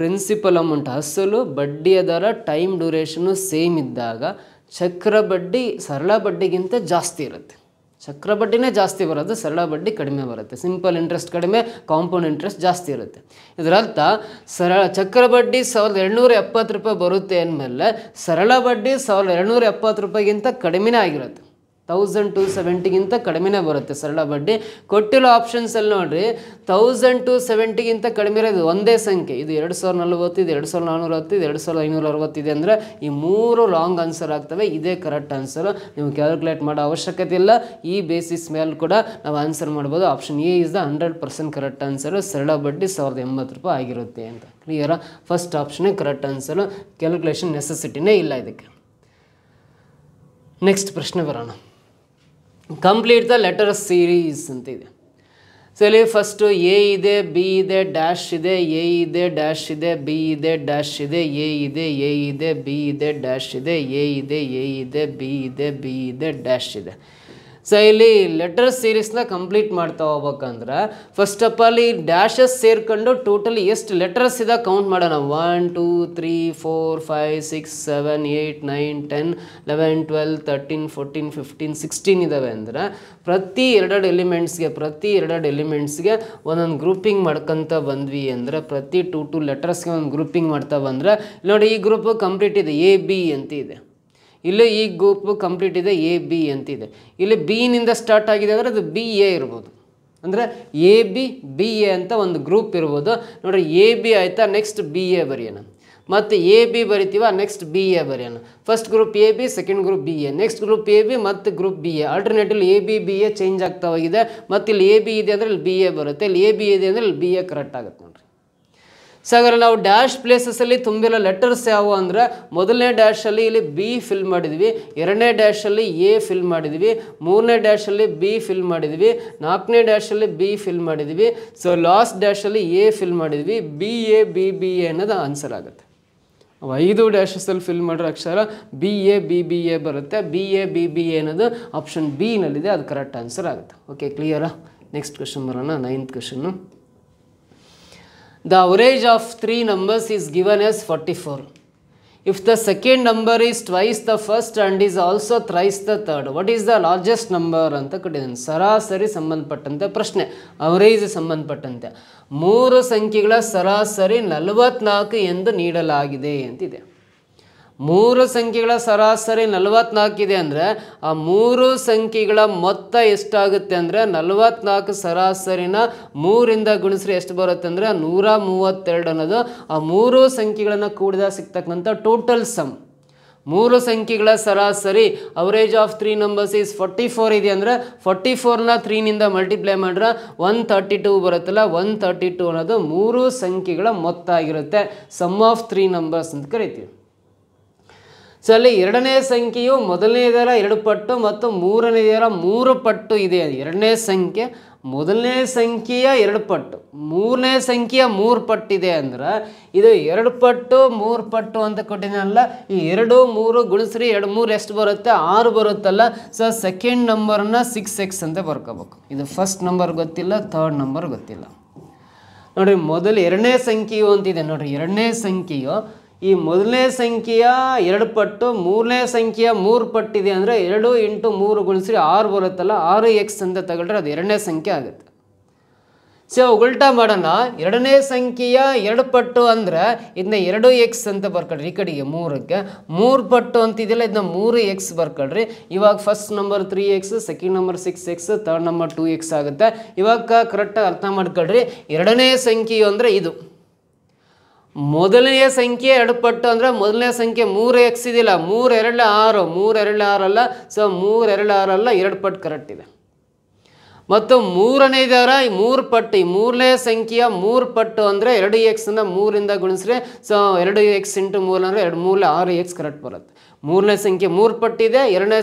ಪ್ರಿನ್ಸಿಪಲ್ ಅಮೌಂಟ್ ಅಸಲು, ಬಡ್ಡಿಯ ದರ, ಟೈಮ್ ಡ್ಯೂರೇಷನು ಸೇಮ್ ಇದ್ದಾಗ ಚಕ್ರ ಬಡ್ಡಿ ಸರಳ ಬಡ್ಡಿಗಿಂತ ಜಾಸ್ತಿ ಇರುತ್ತೆ. ಚಕ್ರ ಬಡ್ಡಿನೇ ಜಾಸ್ತಿ ಬರೋದು, ಸರಳ ಬಡ್ಡಿ ಕಡಿಮೆ ಬರುತ್ತೆ. ಸಿಂಪಲ್ ಇಂಟ್ರೆಸ್ಟ್ ಕಡಿಮೆ, ಕಾಂಪೌಂಡ್ ಇಂಟ್ರೆಸ್ಟ್ ಜಾಸ್ತಿ ಇರುತ್ತೆ. ಇದರರ್ಥ ಚಕ್ರ ಬಡ್ಡಿ ₹1270 ಬರುತ್ತೆ ಅಂದಮೇಲೆ ಸರಳ ಬಡ್ಡಿ ₹1270ಗಿಂತ ಕಡಿಮೆನೇ ಆಗಿರುತ್ತೆ. 1270ಗಿಂತ ಕಡಿಮೆನೇ ಬರುತ್ತೆ ಸರಳ ಬಡ್ಡಿ. ಕೊಟ್ಟಿರೋ ಆಪ್ಷನ್ಸಲ್ಲಿ ನೋಡಿರಿ, 1270ಗಿಂತ ಕಡಿಮೆ ಇರೋದು ಒಂದೇ ಸಂಖ್ಯೆ. ಇದು 2040, ಇದು 2410, ಇದು 2560 ಇದೆ ಅಂದರೆ ಈ 3 ರಾಂಗ್ ಆನ್ಸರ್ ಆಗ್ತವೆ. ಇದೇ ಕರೆಕ್ಟ್ ಆನ್ಸರು. ನೀವು ಕ್ಯಾಲ್ಕುಲೇಟ್ ಮಾಡೋ ಅವಶ್ಯಕತೆ ಇಲ್ಲ. ಈ ಬೇಸಿಸ್ ಮೇಲೆ ಕೂಡ ನಾವು ಆನ್ಸರ್ ಮಾಡ್ಬೋದು. Option A is the 100% correct answer. ಸರಳ ಬಡ್ಡಿ ₹1080 ಆಗಿರುತ್ತೆ ಅಂತ. ಕ್ಲಿಯರಾ? ಫಸ್ಟ್ ಆಪ್ಷನ್ನೇ ಕರೆಕ್ಟ್ ಆನ್ಸರು. ಕ್ಯಾಲ್ಕುಲೇಷನ್ ನೆಸೆಸಿಟಿನೇ ಇಲ್ಲ ಇದಕ್ಕೆ. ನೆಕ್ಸ್ಟ್ ಪ್ರಶ್ನೆ ಬರೋಣ. ಕಂಪ್ಲೀಟ್ ದ ಲೆಟರ್ ಸೀರೀಸ್ ಅಂತ ಇದೆ. ಸೊ ಇಲ್ಲಿ ಫಸ್ಟು ಎ ಇದೆ, ಬಿ ಇದೆ, ಡ್ಯಾಶ್ ಇದೆ, ಎ ಇದೆ, ಡ್ಯಾಶ್ ಇದೆ, ಬಿ ಇದೆ, ಡ್ಯಾಶ್ ಇದೆ, ಎ ಇದೆ, ಎ ಇದೆ, ಬಿ ಇದೆ, ಡ್ಯಾಶ್ ಇದೆ, ಎ ಇದೆ, ಎ ಇದೆ, ಬಿ ಇದೆ, ಬಿ ಇದೆ, ಡ್ಯಾಶ್ ಇದೆ. ಸೊ ಇಲ್ಲಿ ಲೆಟರ್ ಸೀರೀಸ್ನ ಕಂಪ್ಲೀಟ್ ಮಾಡ್ತಾ ಹೋಗ್ಬೇಕಂದ್ರೆ ಫಸ್ಟ್ ಆಫ್ ಆಲ್ ಈ ಡ್ಯಾಶಸ್ ಸೇರ್ಕೊಂಡು ಟೋಟಲಿ ಎಷ್ಟು ಲೆಟರ್ಸ್ ಇದೆ ಕೌಂಟ್ ಮಾಡೋಣ. 1 2 3 4 5 6 7 8 9 10 11 12 13 14 15 16 ಇದ್ದಾವೆ ಅಂದರೆ ಪ್ರತಿ ಎರಡು ಎಲಿಮೆಂಟ್ಸ್ಗೆ ಒಂದೊಂದು ಗ್ರೂಪಿಂಗ್ ಮಾಡ್ಕೊತ ಬಂದ್ವಿ ಅಂದರೆ ಪ್ರತಿ ಟೂ ಲೆಟರ್ಸ್ಗೆ ಒಂದು ಗ್ರೂಪಿಂಗ್ ಮಾಡ್ತಾ ಬಂದರೆ ನೋಡಿ ಈ ಗ್ರೂಪು ಕಂಪ್ಲೀಟ್ ಇದೆ, ಎ ಬಿ ಅಂತ ಇದೆ. ಇಲ್ಲಿ ಈ ಗ್ರೂಪು ಕಂಪ್ಲೀಟ್ ಇದೆ, ಎ ಬಿ ಅಂತಿದೆ. ಇಲ್ಲಿ ಬಿನಿಂದ ಸ್ಟಾರ್ಟ್ ಆಗಿದೆ ಅಂದರೆ ಅದು ಬಿ ಎ ಇರ್ಬೋದು, ಅಂದರೆ ಎ ಬಿ ಎ ಅಂತ ಒಂದು ಗ್ರೂಪ್ ಇರ್ಬೋದು. ನೋಡಿರಿ ಎ ಬಿ ಆಯಿತಾ, ನೆಕ್ಸ್ಟ್ ಬಿ ಎ ಬರೆಯೋಣ, ಮತ್ತು ಎ ಬಿ ಬರಿತೀವ, ನೆಕ್ಸ್ಟ್ ಬಿ ಎ ಬರೆಯೋಣ. First group A B, second group B A, next group A B ಮತ್ತು group B A. Alternatively A B A change ಆಗ್ತಾ ಹೋಗಿದೆ. ಮತ್ತು ಇಲ್ಲಿ ಎ ಬಿ ಇದೆ ಅಂದರೆ ಇಲ್ಲಿ ಬಿ ಎ ಬರುತ್ತೆ, ಇಲ್ಲಿ ಎ ಬಿ ಇದೆ ಅಂದರೆ ಇಲ್ಲಿ ಬಿ ಎ ಕರೆಕ್ಟ್ ಆಗುತ್ತೆ ನೋಡಿರಿ. ಸೊ ಹಾಗಾದ್ರೆ ನಾವು ಡ್ಯಾಶ್ ಪ್ಲೇಸಸಲ್ಲಿ ತುಂಬಿರೋ ಲೆಟರ್ಸ್ ಯಾವುವು ಅಂದರೆ ಮೊದಲನೇ ಡ್ಯಾಶಲ್ಲಿ ಇಲ್ಲಿ ಬಿ ಫಿಲ್ ಮಾಡಿದ್ವಿ, ಎರಡನೇ ಡ್ಯಾಶಲ್ಲಿ ಎ ಫಿಲ್ ಮಾಡಿದ್ವಿ, ಮೂರನೇ ಡ್ಯಾಶಲ್ಲಿ ಬಿ ಫಿಲ್ ಮಾಡಿದ್ವಿ, ನಾಲ್ಕನೇ ಡ್ಯಾಶಲ್ಲಿ ಬಿ ಫಿಲ್ ಮಾಡಿದ್ವಿ. ಸೊ ಲಾಸ್ಟ್ ಡ್ಯಾಶಲ್ಲಿ ಎ ಫಿಲ್ ಮಾಡಿದ್ವಿ. ಬಿ ಎ ಅನ್ನೋದು ಆನ್ಸರ್ ಆಗುತ್ತೆ. 5 ಡ್ಯಾಶಸಲ್ಲಿ ಫಿಲ್ ಮಾಡಿರೋ ಅಕ್ಷರ ಬಿ ಎ ಬರುತ್ತೆ. ಬಿ ಎ ಅನ್ನೋದು ಆಪ್ಷನ್ ಬಿನಲ್ಲಿದೆ, ಅದು ಕರೆಕ್ಟ್ ಆನ್ಸರ್ ಆಗುತ್ತೆ. ಓಕೆ, ಕ್ಲಿಯರಾ? ನೆಕ್ಸ್ಟ್ ಕ್ವೆಶನ್ ಬರೋಣ, 9th question. The average of 3 numbers is given as 44. If the second number is twice the first and is also thrice the third, what is the largest number ಅಂತ ಕೊಟ್ಟಿದ್ದಾನೆ. ಸರಾಸರಿ ಸಂಬಂಧಪಟ್ಟಂತೆ ಪ್ರಶ್ನೆ, average ಸಂಬಂಧಪಟ್ಟಂತೆ 3 ಸಂಖ್ಯೆಗಳ ಸರಾಸರಿ 44 ಎಂದು ನೀಡಲಾಗಿದೆ ಅಂತಿದೆ. 3 ಸಂಖ್ಯೆಗಳ ಸರಾಸರಿ 44 ಇದೆ ಅಂದರೆ ಆ 3 ಸಂಖ್ಯೆಗಳ ಮೊತ್ತ ಎಷ್ಟಾಗುತ್ತೆ ಅಂದರೆ 44 ಸರಾಸರಿನ 3ರಿಂದ ಗುಣಿಸ್ರೆ ಎಷ್ಟು ಬರುತ್ತೆ ಅಂದರೆ 132 ಅನ್ನೋದು ಆ 3 ಸಂಖ್ಯೆಗಳನ್ನು ಕೂಡಿದ ಸಿಗ್ತಕ್ಕಂಥ ಟೋಟಲ್ ಸಮ್. 3 ಸಂಖ್ಯೆಗಳ ಸರಾಸರಿ ಅವರೇಜ್ ಆಫ್ 3 ನಂಬರ್ಸ್ ಈಸ್ 44 ಇದೆ ಅಂದರೆ 44ನ 3ನಿಂದ ಮಲ್ಟಿಪ್ಲೈ ಮಾಡ್ರೆ 132 ಬರುತ್ತಲ್ಲ, 132 ಅನ್ನೋದು 3 ಸಂಖ್ಯೆಗಳ ಮೊತ್ತ ಆಗಿರುತ್ತೆ. ಸಮ್ ಆಫ್ 3 ನಂಬರ್ಸ್ ಅಂತ ಕರಿತೀವಿ. ಸೊ ಅಲ್ಲಿ ಎರಡನೇ ಸಂಖ್ಯೆಯು ಮೊದಲನೇದರ 2 ಪಟ್ಟು ಮತ್ತು ಮೂರನೇದರ 3 ಪಟ್ಟು ಇದೆ. ಎರಡನೇ ಸಂಖ್ಯೆ ಮೊದಲನೇ ಸಂಖ್ಯೆಯ 2 ಪಟ್ಟು, ಮೂರನೇ ಸಂಖ್ಯೆಯ 3 ಪಟ್ಟಿದೆ ಅಂದ್ರೆ ಇದು 2 ಪಟ್ಟು 3 ಪಟ್ಟು ಅಂತ ಕೊಟ್ಟಿದ್ದಲ್ಲ. ಈ 2 3 ಗುಣಿಸ್ರಿ 2 3 ಎಷ್ಟು ಬರುತ್ತೆ? 6 ಬರುತ್ತಲ್ಲ. ಸೊ ಸೆಕೆಂಡ್ ನಂಬರ್ನ 6x ಅಂತ ಬರ್ಕೋಬೇಕು. ಇದು ಫಸ್ಟ್ ನಂಬರ್ ಗೊತ್ತಿಲ್ಲ, ಥರ್ಡ್ ನಂಬರ್ ಗೊತ್ತಿಲ್ಲ. ನೋಡಿರಿ ಮೊದಲು ಎರಡನೇ ಸಂಖ್ಯೆಯು ಅಂತಿದೆ. ನೋಡಿರಿ ಎರಡನೇ ಸಂಖ್ಯೆಯು ಈ ಮೊದಲನೇ ಸಂಖ್ಯೆಯ 2 ಪಟ್ಟು, ಮೂರನೇ ಸಂಖ್ಯೆಯ 3 ಪಟ್ಟಿದೆ ಅಂದರೆ 2 × 3 ಗುಣಿಸ್ರಿ 6 ಬರುತ್ತಲ್ಲ, 6x ಅಂತ ತಗೊಳ್ರೆ ಅದು ಎರಡನೇ ಸಂಖ್ಯೆ ಆಗುತ್ತೆ. ಸೊ ಉಲ್ಟಾ ಮಾಡೋಣ, ಎರಡನೇ ಸಂಖ್ಯೆಯ 2 ಪಟ್ಟು ಅಂದರೆ ಇದನ್ನ 2x ಅಂತ ಬರ್ಕೊಳ್ರಿ. ಈ ಕಡೆಗೆ 3ಕ್ಕೆ 3 ಪಟ್ಟು ಅಂತಿದೆಯಲ್ಲ, ಇದನ್ನ 3x ಬರ್ಕೊಳ್ರಿ. ಇವಾಗ first number 3x, second number 6x, third number 2x ಆಗುತ್ತೆ. ಇವಾಗ ಕರೆಕ್ಟಾಗಿ ಅರ್ಥ ಮಾಡ್ಕೊಳ್ರಿ. ಎರಡನೇ ಸಂಖ್ಯೆಯು ಅಂದರೆ ಇದು, ಮೊದಲನೆಯ ಸಂಖ್ಯೆ 2 ಪಟ್ಟು ಅಂದರೆ ಮೊದಲನೇ ಸಂಖ್ಯೆ 3x ಇದೆಯಲ್ಲ, 3 2 6, 3 2 6 ಅಲ್ಲ. ಸೊ 3 2 6 ಅಲ್ಲ, 2 ಪಟ್ಟು ಕರೆಕ್ಟ್ ಇದೆ. ಮತ್ತು ಮೂರನೇದರ 3 ಪಟ್ಟು, ಈ ಮೂರನೇ ಸಂಖ್ಯೆಯ 3 ಪಟ್ಟು ಅಂದರೆ 2x ಅನ್ನು 3ರಿಂದ ಗುಣಿಸ್ರೆ ಸೊ 2x × 3 ಅಂದರೆ 2 3 6x ಕರೆಕ್ಟ್ ಬರುತ್ತೆ. ಮೂರನೇ ಸಂಖ್ಯೆ 3 ಪಟ್ಟಿದೆ,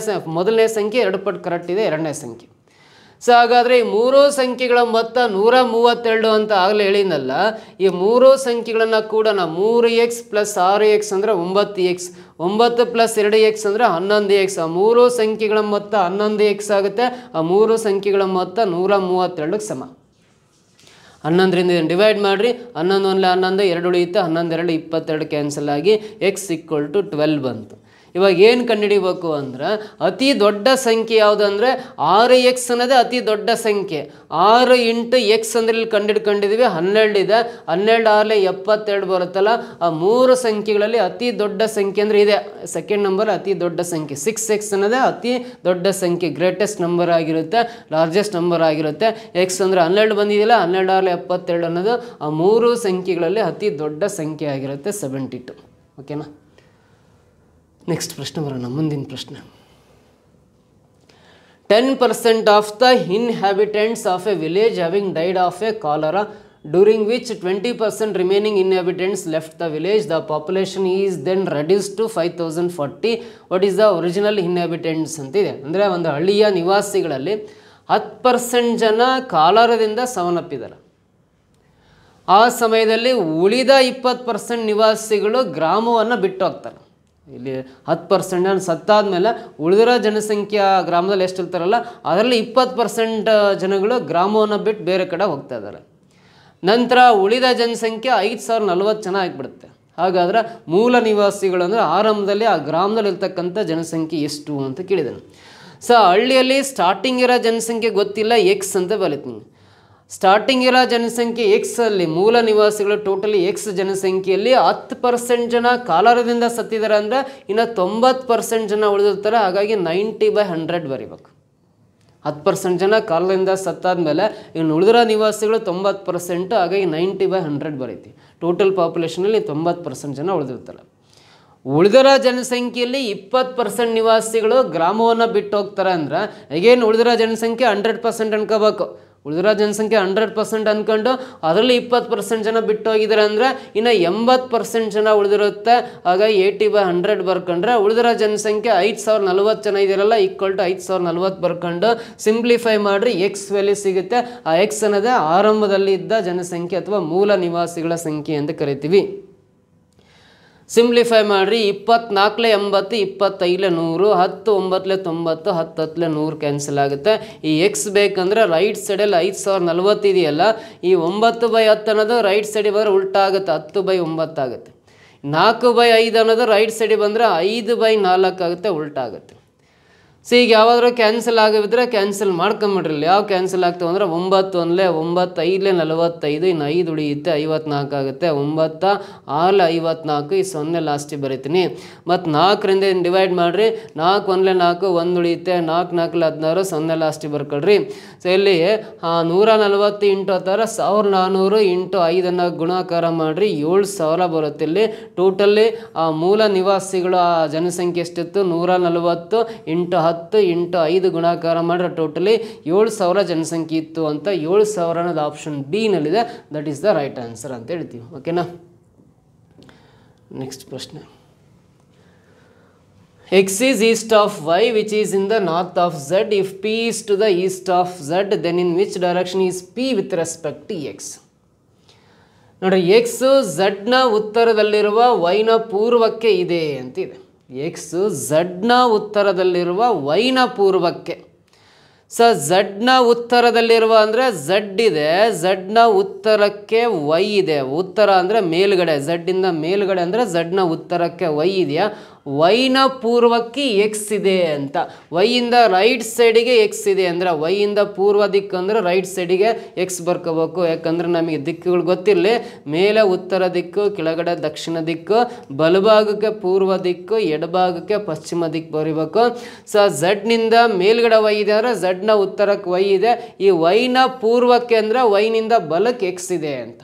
ಮೊದಲನೇ ಸಂಖ್ಯೆ 2 ಪಟ್ಟು ಕರೆಕ್ಟ್ ಇದೆ, ಎರಡನೇ ಸಂಖ್ಯೆ. ಸೊ ಹಾಗಾದರೆ ಈ 3 ಸಂಖ್ಯೆಗಳ ಮೊತ್ತ 132 ಅಂತ ಆಗಲೇ ಹೇಳಿದ್ನಲ್ಲ. ಈ 3 ಸಂಖ್ಯೆಗಳನ್ನು ಕೂಡ 3x + 6x ಅಂದರೆ 9x, 9 + 2x ಅಂದರೆ 11x. ಆ 3 ಸಂಖ್ಯೆಗಳ ಮೊತ್ತ 11x ಆಗುತ್ತೆ. ಆ 3 ಸಂಖ್ಯೆಗಳ ಮೊತ್ತ 132ಕ್ಕೆ ಸಮ. 11ರಿಂದ ಡಿವೈಡ್ ಮಾಡಿರಿ, 11 1 11, 2 ಉಳಿಯುತ್ತೆ, 11 2 22 ಕ್ಯಾನ್ಸಲ್ ಆಗಿ x = 12 ಬಂತು. ಇವಾಗ ಏನು ಕಂಡುಹಿಡಿಬೇಕು ಅಂದ್ರೆ ಅತಿ ದೊಡ್ಡ ಸಂಖ್ಯೆ ಯಾವುದು ಅಂದರೆ 6x ಅನ್ನೋದೇ ಅತಿ ದೊಡ್ಡ ಸಂಖ್ಯೆ. 6 × x ಅಂದರೆ ಇಲ್ಲಿ ಕಂಡುಹಿಡ್ಕೊಂಡಿದ್ದೀವಿ 12 ಇದೆ. 12 6 72 ಬರುತ್ತಲ್ಲ. ಆ 3 ಸಂಖ್ಯೆಗಳಲ್ಲಿ ಅತಿ ದೊಡ್ಡ ಸಂಖ್ಯೆ ಅಂದರೆ ಇದೆ, ಸೆಕೆಂಡ್ ನಂಬರ್ ಅತಿ ದೊಡ್ಡ ಸಂಖ್ಯೆ. 6x ಅನ್ನೋದೇ ಅತಿ ದೊಡ್ಡ ಸಂಖ್ಯೆ, ಗ್ರೇಟೆಸ್ಟ್ ನಂಬರ್ ಆಗಿರುತ್ತೆ, ಲಾರ್ಜೆಸ್ಟ್ ನಂಬರ್ ಆಗಿರುತ್ತೆ. x ಅಂದರೆ 12 ಬಂದಿದೆಯಲ್ಲ, 12 6 72 ಅನ್ನೋದು ಆ 3 ಸಂಖ್ಯೆಗಳಲ್ಲಿ ಅತಿ ದೊಡ್ಡ ಸಂಖ್ಯೆ ಆಗಿರುತ್ತೆ, 72. ಓಕೆನಾ? ನೆಕ್ಸ್ಟ್ ಪ್ರಶ್ನೆ ಬರೋಣ, ಮುಂದಿನ ಪ್ರಶ್ನೆ. 10% of the inhabitants of a village having died of a cholera during which 20% remaining inhabitants left the village. The population is then reduce to 5040. What is the original inhabitants ಅಂತಿದೆ. ಅಂದರೆ ಒಂದು ಹಳ್ಳಿಯ ನಿವಾಸಿಗಳಲ್ಲಿ 10% ಜನ ಕಾಲರದಿಂದ ಸಾವನ್ನಪ್ಪಿದ್ದಾರೆ. ಆ ಸಮಯದಲ್ಲಿ ಉಳಿದ 20% ನಿವಾಸಿಗಳು ಗ್ರಾಮವನ್ನು ಬಿಟ್ಟು ಹೋಗ್ತಾರೆ. ಇಲ್ಲಿ 10% ಸತ್ತಾದ್ಮೇಲೆ ಉಳಿದಿರೋ ಜನಸಂಖ್ಯೆ ಗ್ರಾಮದಲ್ಲಿ ಎಷ್ಟು ಇರ್ತಾರಲ್ಲ ಅದರಲ್ಲಿ 20% ಜನಗಳು ಗ್ರಾಮವನ್ನು ಬಿಟ್ಟು ಬೇರೆ ಕಡೆ ಹೋಗ್ತಾ ಇದ್ದಾರೆ. ನಂತರ ಉಳಿದ ಜನಸಂಖ್ಯೆ 5040 ಜನ ಆಗಿಬಿಡುತ್ತೆ. ಹಾಗಾದ್ರೆ ಮೂಲ ನಿವಾಸಿಗಳು ಅಂದರೆ ಆರಂಭದಲ್ಲಿ ಆ ಗ್ರಾಮದಲ್ಲಿ ಇರ್ತಕ್ಕಂಥ ಜನಸಂಖ್ಯೆ ಎಷ್ಟು ಅಂತ ಕೇಳಿದ್ದಾನೆ. ಸೊ ಹಳ್ಳಿಯಲ್ಲಿ ಸ್ಟಾರ್ಟಿಂಗ್ ಇರೋ ಜನಸಂಖ್ಯೆ ಗೊತ್ತಿಲ್ಲ, ಎಕ್ಸ್ ಅಂತ ಬರೀತೀನಿ. ಸ್ಟಾರ್ಟಿಂಗ್ ಇರೋ ಜನಸಂಖ್ಯೆ ಎಕ್ಸ್ ಅಲ್ಲಿ ಮೂಲ ನಿವಾಸಿಗಳು ಟೋಟಲಿ ಎಕ್ಸ್ ಜನಸಂಖ್ಯೆಯಲ್ಲಿ 10% ಜನ ಕಾಲರದಿಂದ ಸತ್ತಿದ್ದಾರೆ ಅಂದರೆ ಇನ್ನು 90% ಜನ ಉಳಿದಿರ್ತಾರೆ. ಹಾಗಾಗಿ 90/100 ಬರೀಬೇಕು. 10% ಜನ ಕಾಲದಿಂದ ಸತ್ತಾದ್ಮೇಲೆ ಇನ್ನು ಉಳಿದಿರೋ ನಿವಾಸಿಗಳು 90%, ಹಾಗಾಗಿ 90/100 ಬರೀತಿ. ಟೋಟಲ್ ಪಾಪ್ಯುಲೇಷನಲ್ಲಿ 90% ಜನ ಉಳಿದಿರ್ತಾರೆ. ಉಳಿದಿರೋ ಜನಸಂಖ್ಯೆಯಲ್ಲಿ 20% ನಿವಾಸಿಗಳು ಗ್ರಾಮವನ್ನು ಬಿಟ್ಟು ಹೋಗ್ತಾರೆ ಅಂದ್ರೆ ಅಗೇನ್ ಉಳಿದಿರೋ ಜನಸಂಖ್ಯೆ 100% ಅನ್ಕೋಬೇಕು. ಉಳಿದಿರೋ ಜನಸಂಖ್ಯೆ 100% ಅಂದ್ಕೊಂಡು ಅದರಲ್ಲಿ 20% ಜನ ಬಿಟ್ಟು ಹೋಗಿದ್ದಾರೆ ಅಂದರೆ ಇನ್ನು 80% ಜನ ಉಳಿದಿರುತ್ತೆ. ಹಾಗಾಗಿ 80/100 ಬರ್ಕೊಂಡ್ರೆ ಉಳಿದಿರೋ ಜನಸಂಖ್ಯೆ 5040 ಜನ ಇದೆಯಲ್ಲ ಈಕ್ವಲ್ ಟು 5040 ಬರ್ಕೊಂಡು ಸಿಂಪ್ಲಿಫೈ ಮಾಡಿರಿ ಎಕ್ಸ್ ವ್ಯಾಲ್ಯೂ ಸಿಗುತ್ತೆ. ಆ ಎಕ್ಸ್ ಅನ್ನೋದೇ ಆರಂಭದಲ್ಲಿ ಇದ್ದ ಜನಸಂಖ್ಯೆ ಅಥವಾ ಮೂಲ ನಿವಾಸಿಗಳ ಸಂಖ್ಯೆ ಅಂತ ಕರಿತೀವಿ. ಸಿಂಪ್ಲಿಫೈ ಮಾಡಿರಿ. 24 80, 25 100, 10 9 90, 10 10 100 ಕ್ಯಾನ್ಸಲ್ ಆಗುತ್ತೆ. ಈ ಎಕ್ಸ್ ಬೇಕಂದ್ರೆ ರೈಟ್ ಸೈಡಲ್ಲಿ 5040 ಇದೆಯಲ್ಲ, ಈ 9/10 ಅನ್ನೋದು ರೈಟ್ ಸೈಡಿಗೆ ಬಂದರೆ ಉಲ್ಟಾ ಆಗುತ್ತೆ, 10/9 ಆಗುತ್ತೆ. 4/5 ಅನ್ನೋದು ರೈಟ್ ಸೈಡಿಗೆ ಬಂದರೆ 5/4 ಆಗುತ್ತೆ, ಉಲ್ಟಾ ಆಗುತ್ತೆ. ಸೊ ಈಗ ಯಾವಾದರೂ ಕ್ಯಾನ್ಸಲ್ ಆಗಿದ್ರೆ ಕ್ಯಾನ್ಸಲ್ ಮಾಡ್ಕೊಂಬಿಡ್ರಿ. ಯಾವ ಕ್ಯಾನ್ಸಲ್ ಆಗ್ತವೆ ಅಂದರೆ 9 1 9 5 45, ಇನ್ನು 5 ಉಳಿಯುತ್ತೆ 54 ಆಗುತ್ತೆ. 9 6 54, ಈ 0 ಲಾಸ್ಟಿಗೆ ಬರೀತೀನಿ. ಮತ್ತು 4ರಿಂದ ಡಿವೈಡ್ ಮಾಡಿರಿ. 4 1 4, 1 ಉಳಿಯುತ್ತೆ. 4 4 16, 0 ಲಾಸ್ಟಿಗೆ ಬರ್ಕೊಳ್ರಿ. ಸೊ ಇಲ್ಲಿ 140 ಇಂಟು 10 1400 ಇಂಟು 5 ಗುಣಾಕಾರ ಮಾಡಿರಿ, 7000 ಬರುತ್ತೆ. ಇಲ್ಲಿ ಟೋಟಲ್ಲಿ ಆ ಮೂಲ ನಿವಾಸಿಗಳು ಆ ಜನಸಂಖ್ಯೆ ಎಷ್ಟಿತ್ತು 140 ಇಂಟು 10 ಇಂಟು 5 ಗುಣಾಕಾರ ಮಾಡಿದ್ರೆ ಟೋಟಲಿ 7000 ಜನಸಂಖ್ಯೆ ಇತ್ತು ಅಂತ. 7000 ಅನ್ನೋದು ಆಪ್ಷನ್ ಬಿ ನಲ್ಲಿದೆ. That is the right answer ಅಂತ ಹೇಳ್ತೀವಿ. ಓಕೆನಾ. ನೆಕ್ಸ್ಟ್ ಪ್ರಶ್ನೆ. X is east of y which is in the north of z. If p is to the east of z, then in which direction is p with respect to x? ನೋಡ್ರಿ, X ಝಡ್ನ ಉತ್ತರದಲ್ಲಿರುವ ವೈನ ಪೂರ್ವಕ್ಕೆ ಇದೆ ಅಂತಿದೆ. X ಝಡ್ನ ಉತ್ತರದಲ್ಲಿರುವ ವೈನ ಪೂರ್ವಕ್ಕೆ. So ಝಡ್ನ ಉತ್ತರದಲ್ಲಿರುವ ಅಂದರೆ Z ಇದೆ, ಝಡ್ನ ಉತ್ತರಕ್ಕೆ Y ಇದೆ. ಉತ್ತರ ಅಂದರೆ ಮೇಲ್ಗಡೆ, ಝಡ್ಡಿಂದ ಮೇಲ್ಗಡೆ ಅಂದರೆ ಝಡ್ನ ಉತ್ತರಕ್ಕೆ ವೈ ಇದೆಯಾ, ವೈನ ಪೂರ್ವಕ್ಕೆ ಎಕ್ಸ್ ಇದೆ ಅಂತ. ವೈಯಿಂದ ರೈಟ್ ಸೈಡಿಗೆ ಎಕ್ಸ್ ಇದೆ ಅಂದರೆ ವೈಯಿಂದ ಪೂರ್ವ ದಿಕ್ಕು ಅಂದರೆ ರೈಟ್ ಸೈಡಿಗೆ ಎಕ್ಸ್ ಬರ್ಕೋಬೇಕು. ಯಾಕಂದರೆ ನಮಗೆ ದಿಕ್ಕುಗಳು ಗೊತ್ತಿರಲಿ. ಮೇಲೆ ಉತ್ತರ ದಿಕ್ಕು, ಕೆಳಗಡೆ ದಕ್ಷಿಣ ದಿಕ್ಕು, ಬಲಭಾಗಕ್ಕೆ ಪೂರ್ವ ದಿಕ್ಕು, ಎಡಭಾಗಕ್ಕೆ ಪಶ್ಚಿಮ ದಿಕ್ಕು ಬರೀಬೇಕು. ಸೊ ಝಡ್ನಿಂದ ಮೇಲ್ಗಡೆ ವೈ ಇದೆ ಅಂದರೆ ಝಡ್ನ ಉತ್ತರಕ್ಕೆ ವೈ ಇದೆ. ಈ ವೈನ ಪೂರ್ವಕ್ಕೆ ಅಂದರೆ ವೈನಿಂದ ಬಲಕ್ಕೆ ಎಕ್ಸ್ ಇದೆ ಅಂತ.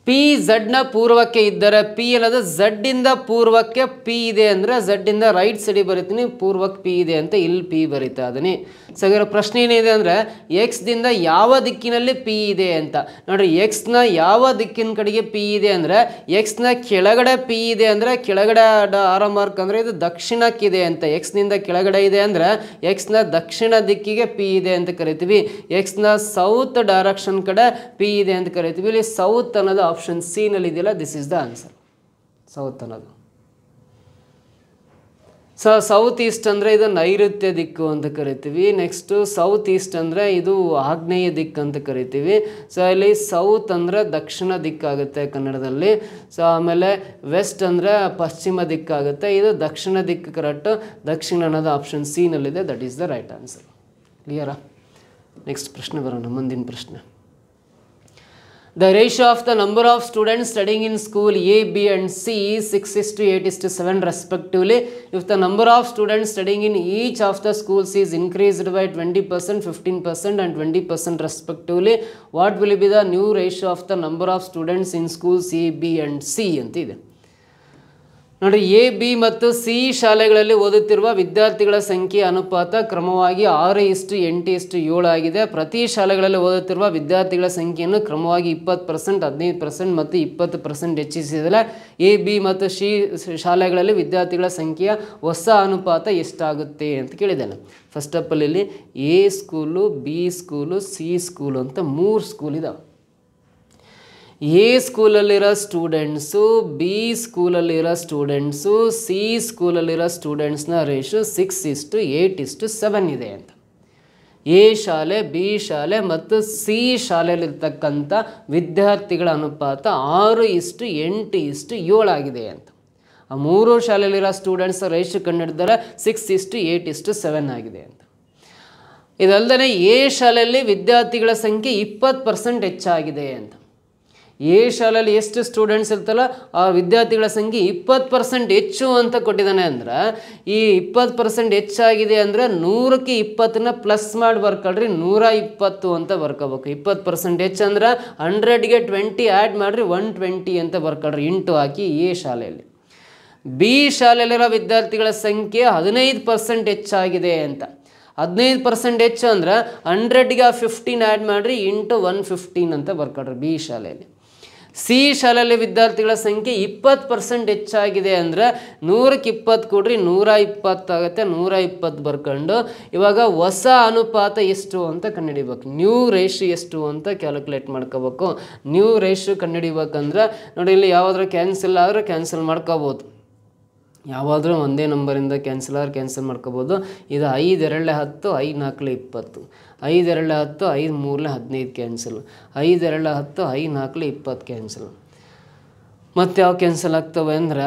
ಪಿ ಝಡ್ನ ಪೂರ್ವಕ್ಕೆ ಇದ್ದರೆ ಪಿ ಅನ್ನೋದು ಝಡ್ಡಿಂದ ಪೂರ್ವಕ್ಕೆ ಪಿ ಇದೆ ಅಂದರೆ ಝಡ್ಡಿಂದ ರೈಟ್ ಸೈಡಿಗೆ ಬರೀತೀನಿ, ಪೂರ್ವಕ್ಕೆ ಪಿ ಇದೆ ಅಂತ ಇಲ್ಲಿ ಪಿ ಬರೀತಾ ಇದೀನಿ. ಸೊ ಇದರ ಪ್ರಶ್ನೆ ಏನಿದೆ ಅಂದರೆ ಎಕ್ಸ್ದಿಂದ ಯಾವ ದಿಕ್ಕಿನಲ್ಲಿ ಪಿ ಇದೆ ಅಂತ. ನೋಡಿರಿ, ಎಕ್ಸ್ನ ಯಾವ ದಿಕ್ಕಿನ ಕಡೆಗೆ ಪಿ ಇದೆ ಅಂದರೆ ಎಕ್ಸ್ನ ಕೆಳಗಡೆ ಪಿ ಇದೆ ಅಂದರೆ ಕೆಳಗಡೆ ಆರೋ ಮಾರ್ಕ್ ಅಂದರೆ ಇದು ದಕ್ಷಿಣಕ್ಕಿದೆ ಅಂತ. ಎಕ್ಸ್ನಿಂದ ಕೆಳಗಡೆ ಇದೆ ಅಂದರೆ ಎಕ್ಸ್ನ ದಕ್ಷಿಣ ದಿಕ್ಕಿಗೆ ಪಿ ಇದೆ ಅಂತ ಕರಿತೀವಿ. ಎಕ್ಸ್ನ ಸೌತ್ ಡೈರೆಕ್ಷನ್ ಕಡೆ ಪಿ ಇದೆ ಅಂತ ಕರಿತೀವಿ. ಇಲ್ಲಿ ಸೌತ್ ಅನ್ನೋದು ಆಪ್ಷನ್ ಸಿ ನಲ್ಲಿ ಇದೆಯಲ್ಲ, this is the answer. South ಅನ್ನೋದು. ಸೊ ಸೌತ್ ಈಸ್ಟ್ ಅಂದರೆ ಇದು ನೈಋತ್ಯ ದಿಕ್ಕು ಅಂತ ಕರಿತೀವಿ. ನೆಕ್ಸ್ಟು ಸೌತ್ ಈಸ್ಟ್ ಅಂದರೆ ಇದು ಆಗ್ನೇಯ ದಿಕ್ಕು ಅಂತ ಕರಿತೀವಿ. ಸೊ ಇಲ್ಲಿ ಸೌತ್ ಅಂದರೆ ದಕ್ಷಿಣ ದಿಕ್ಕಾಗುತ್ತೆ ಕನ್ನಡದಲ್ಲಿ. ಸೊ ಆಮೇಲೆ ವೆಸ್ಟ್ ಅಂದರೆ ಪಶ್ಚಿಮ ದಿಕ್ಕಾಗುತ್ತೆ. ಇದು ದಕ್ಷಿಣ ದಿಕ್ಕು ಕರೆಕ್ಟು. ದಕ್ಷಿಣ ಅನ್ನೋದು ಆಪ್ಷನ್ ಸಿ ನಲ್ಲಿದೆ. That is the right answer. ಕ್ಲಿಯರಾ? ನೆಕ್ಸ್ಟ್ ಪ್ರಶ್ನೆ ಬರೋಣ, ಮುಂದಿನ ಪ್ರಶ್ನೆ. The ratio of the number of students studying in school A, B and C is 6:8:7 respectively. If the number of students studying in each of the schools is increased by 20%, 15% and 20% respectively, what will be the new ratio of the number of students in schools A, B and C ಅಂತ ಇದೆ. ನೋಡಿ, A B ಮತ್ತು C ಶಾಲೆಗಳಲ್ಲಿ ಓದುತ್ತಿರುವ ವಿದ್ಯಾರ್ಥಿಗಳ ಸಂಖ್ಯೆ ಅನುಪಾತ ಕ್ರಮವಾಗಿ 6:8:7 ಆಗಿದೆ. ಪ್ರತಿ ಶಾಲೆಗಳಲ್ಲಿ ಓದುತ್ತಿರುವ ವಿದ್ಯಾರ್ಥಿಗಳ ಸಂಖ್ಯೆಯನ್ನು ಕ್ರಮವಾಗಿ 20%, 15% ಮತ್ತು 20% ಹೆಚ್ಚಿಸಿದರೆ ಎ ಬಿ ಮತ್ತು ಸಿ ಶಾಲೆಗಳಲ್ಲಿ ವಿದ್ಯಾರ್ಥಿಗಳ ಸಂಖ್ಯೆಯ ಹೊಸ ಅನುಪಾತ ಎಷ್ಟಾಗುತ್ತೆ ಅಂತ ಕೇಳಿದ್ದೇನೆ. ಫಸ್ಟ್ ಆಫ್ ಆಲ್ ಇಲ್ಲಿ A school, B school, C school ಅಂತ 3 ಸ್ಕೂಲ್ ಇದಾವೆ. ಎ ಸ್ಕೂಲಲ್ಲಿರೋ ಸ್ಟೂಡೆಂಟ್ಸು, ಬಿ ಸ್ಕೂಲಲ್ಲಿರೋ ಸ್ಟೂಡೆಂಟ್ಸು, ಸಿ ಸ್ಕೂಲಲ್ಲಿರೋ ಸ್ಟೂಡೆಂಟ್ಸ್ನ ರೇಷು 6:8:7 ಇದೆ ಅಂತ. ಎ ಶಾಲೆ, ಬಿ ಶಾಲೆ ಮತ್ತು ಸಿ ಶಾಲೆಯಲ್ಲಿರ್ತಕ್ಕಂಥ ವಿದ್ಯಾರ್ಥಿಗಳ ಅನುಪಾತ 6:8:7 ಆಗಿದೆ ಅಂತ. ಆ ಮೂರು ಶಾಲೆಯಲ್ಲಿರೋ ಸ್ಟೂಡೆಂಟ್ಸ್ ರೇಷು ಕಂಡುಹಿಡಿದರೆ 6:8:7 ಆಗಿದೆ ಅಂತ. ಇದಲ್ಲದೆ ಎ ಶಾಲೆಯಲ್ಲಿ ವಿದ್ಯಾರ್ಥಿಗಳ ಸಂಖ್ಯೆ 20% ಹೆಚ್ಚಾಗಿದೆ ಅಂತ. ಎ ಶಾಲೆಯಲ್ಲಿ ಎಷ್ಟು ಸ್ಟೂಡೆಂಟ್ಸ್ ಇರ್ತಲ್ಲ ಆ ವಿದ್ಯಾರ್ಥಿಗಳ ಸಂಖ್ಯೆ 20% ಹೆಚ್ಚು ಅಂತ ಕೊಟ್ಟಿದ್ದಾನೆ. ಅಂದ್ರೆ ಈ 20% ಹೆಚ್ಚಾಗಿದೆ ಅಂದರೆ 100ಕ್ಕೆ 20ನ ಪ್ಲಸ್ ಮಾಡಿ ಬರ್ಕೊಳ್ರಿ, 120 ಅಂತ ಬರ್ಕೋಬೇಕು. 20% ಹೆಚ್ಚು ಅಂದ್ರೆ 100ಗೆ 20 ಆ್ಯಡ್ ಮಾಡಿರಿ, 120 ಅಂತ ಬರ್ಕೊಳ್ರಿ, ಇಂಟು ಹಾಕಿ ಎ ಶಾಲೆಯಲ್ಲಿ. ಬಿ ಶಾಲೆಯಲ್ಲಿರೋ ವಿದ್ಯಾರ್ಥಿಗಳ ಸಂಖ್ಯೆ 15% ಹೆಚ್ಚಾಗಿದೆ ಅಂತ. 15% ಹೆಚ್ಚು ಅಂದ್ರೆ 100ಗೆ 15 ಆ್ಯಡ್ ಮಾಡಿರಿ, ಇಂಟು 115 ಅಂತ ಬರ್ಕೊಳ್ರಿ ಬಿ ಶಾಲೆಯಲ್ಲಿ. ಸಿ ಶಾಲೆಯಲ್ಲಿ ವಿದ್ಯಾರ್ಥಿಗಳ ಸಂಖ್ಯೆ 20% ಹೆಚ್ಚಾಗಿದೆ ಅಂದರೆ 100ಕ್ಕೆ 20 ಕೊಡ್ರಿ, 120 ಆಗುತ್ತೆ. 120 ಬರ್ಕೊಂಡು ಇವಾಗ ಹೊಸ ಅನುಪಾತ ಎಷ್ಟು ಅಂತ ಕಂಡುಹಿಡಿಬೇಕು. ನ್ಯೂ ರೇಷು ಎಷ್ಟು ಅಂತ ಕ್ಯಾಲ್ಕುಲೇಟ್ ಮಾಡ್ಕೋಬೇಕು. ನ್ಯೂ ರೇಷು ಕಂಡುಹಿಡಿಬೇಕಂದ್ರೆ ನೋಡಿ, ಇಲ್ಲಿ ಯಾವುದಾದ್ರು ಕ್ಯಾನ್ಸಲ್ ಆದರೆ ಕ್ಯಾನ್ಸಲ್ ಮಾಡ್ಕೋಬೋದು. ಯಾವಾದರೂ ಒಂದೇ ನಂಬರಿಂದ ಕ್ಯಾನ್ಸಲ್ ಆದ್ರೆ ಕ್ಯಾನ್ಸಲ್ ಮಾಡ್ಕೋಬೋದು. ಇದು 5 2 10, 5 4 20, 5 2 10, 5 3 15 ಕ್ಯಾನ್ಸಲ್, 5 2 10, 5 4 20 ಕ್ಯಾನ್ಸಲ್. ಮತ್ತು ಯಾವ ಕ್ಯಾನ್ಸಲ್ ಆಗ್ತವೆ ಅಂದ್ರೆ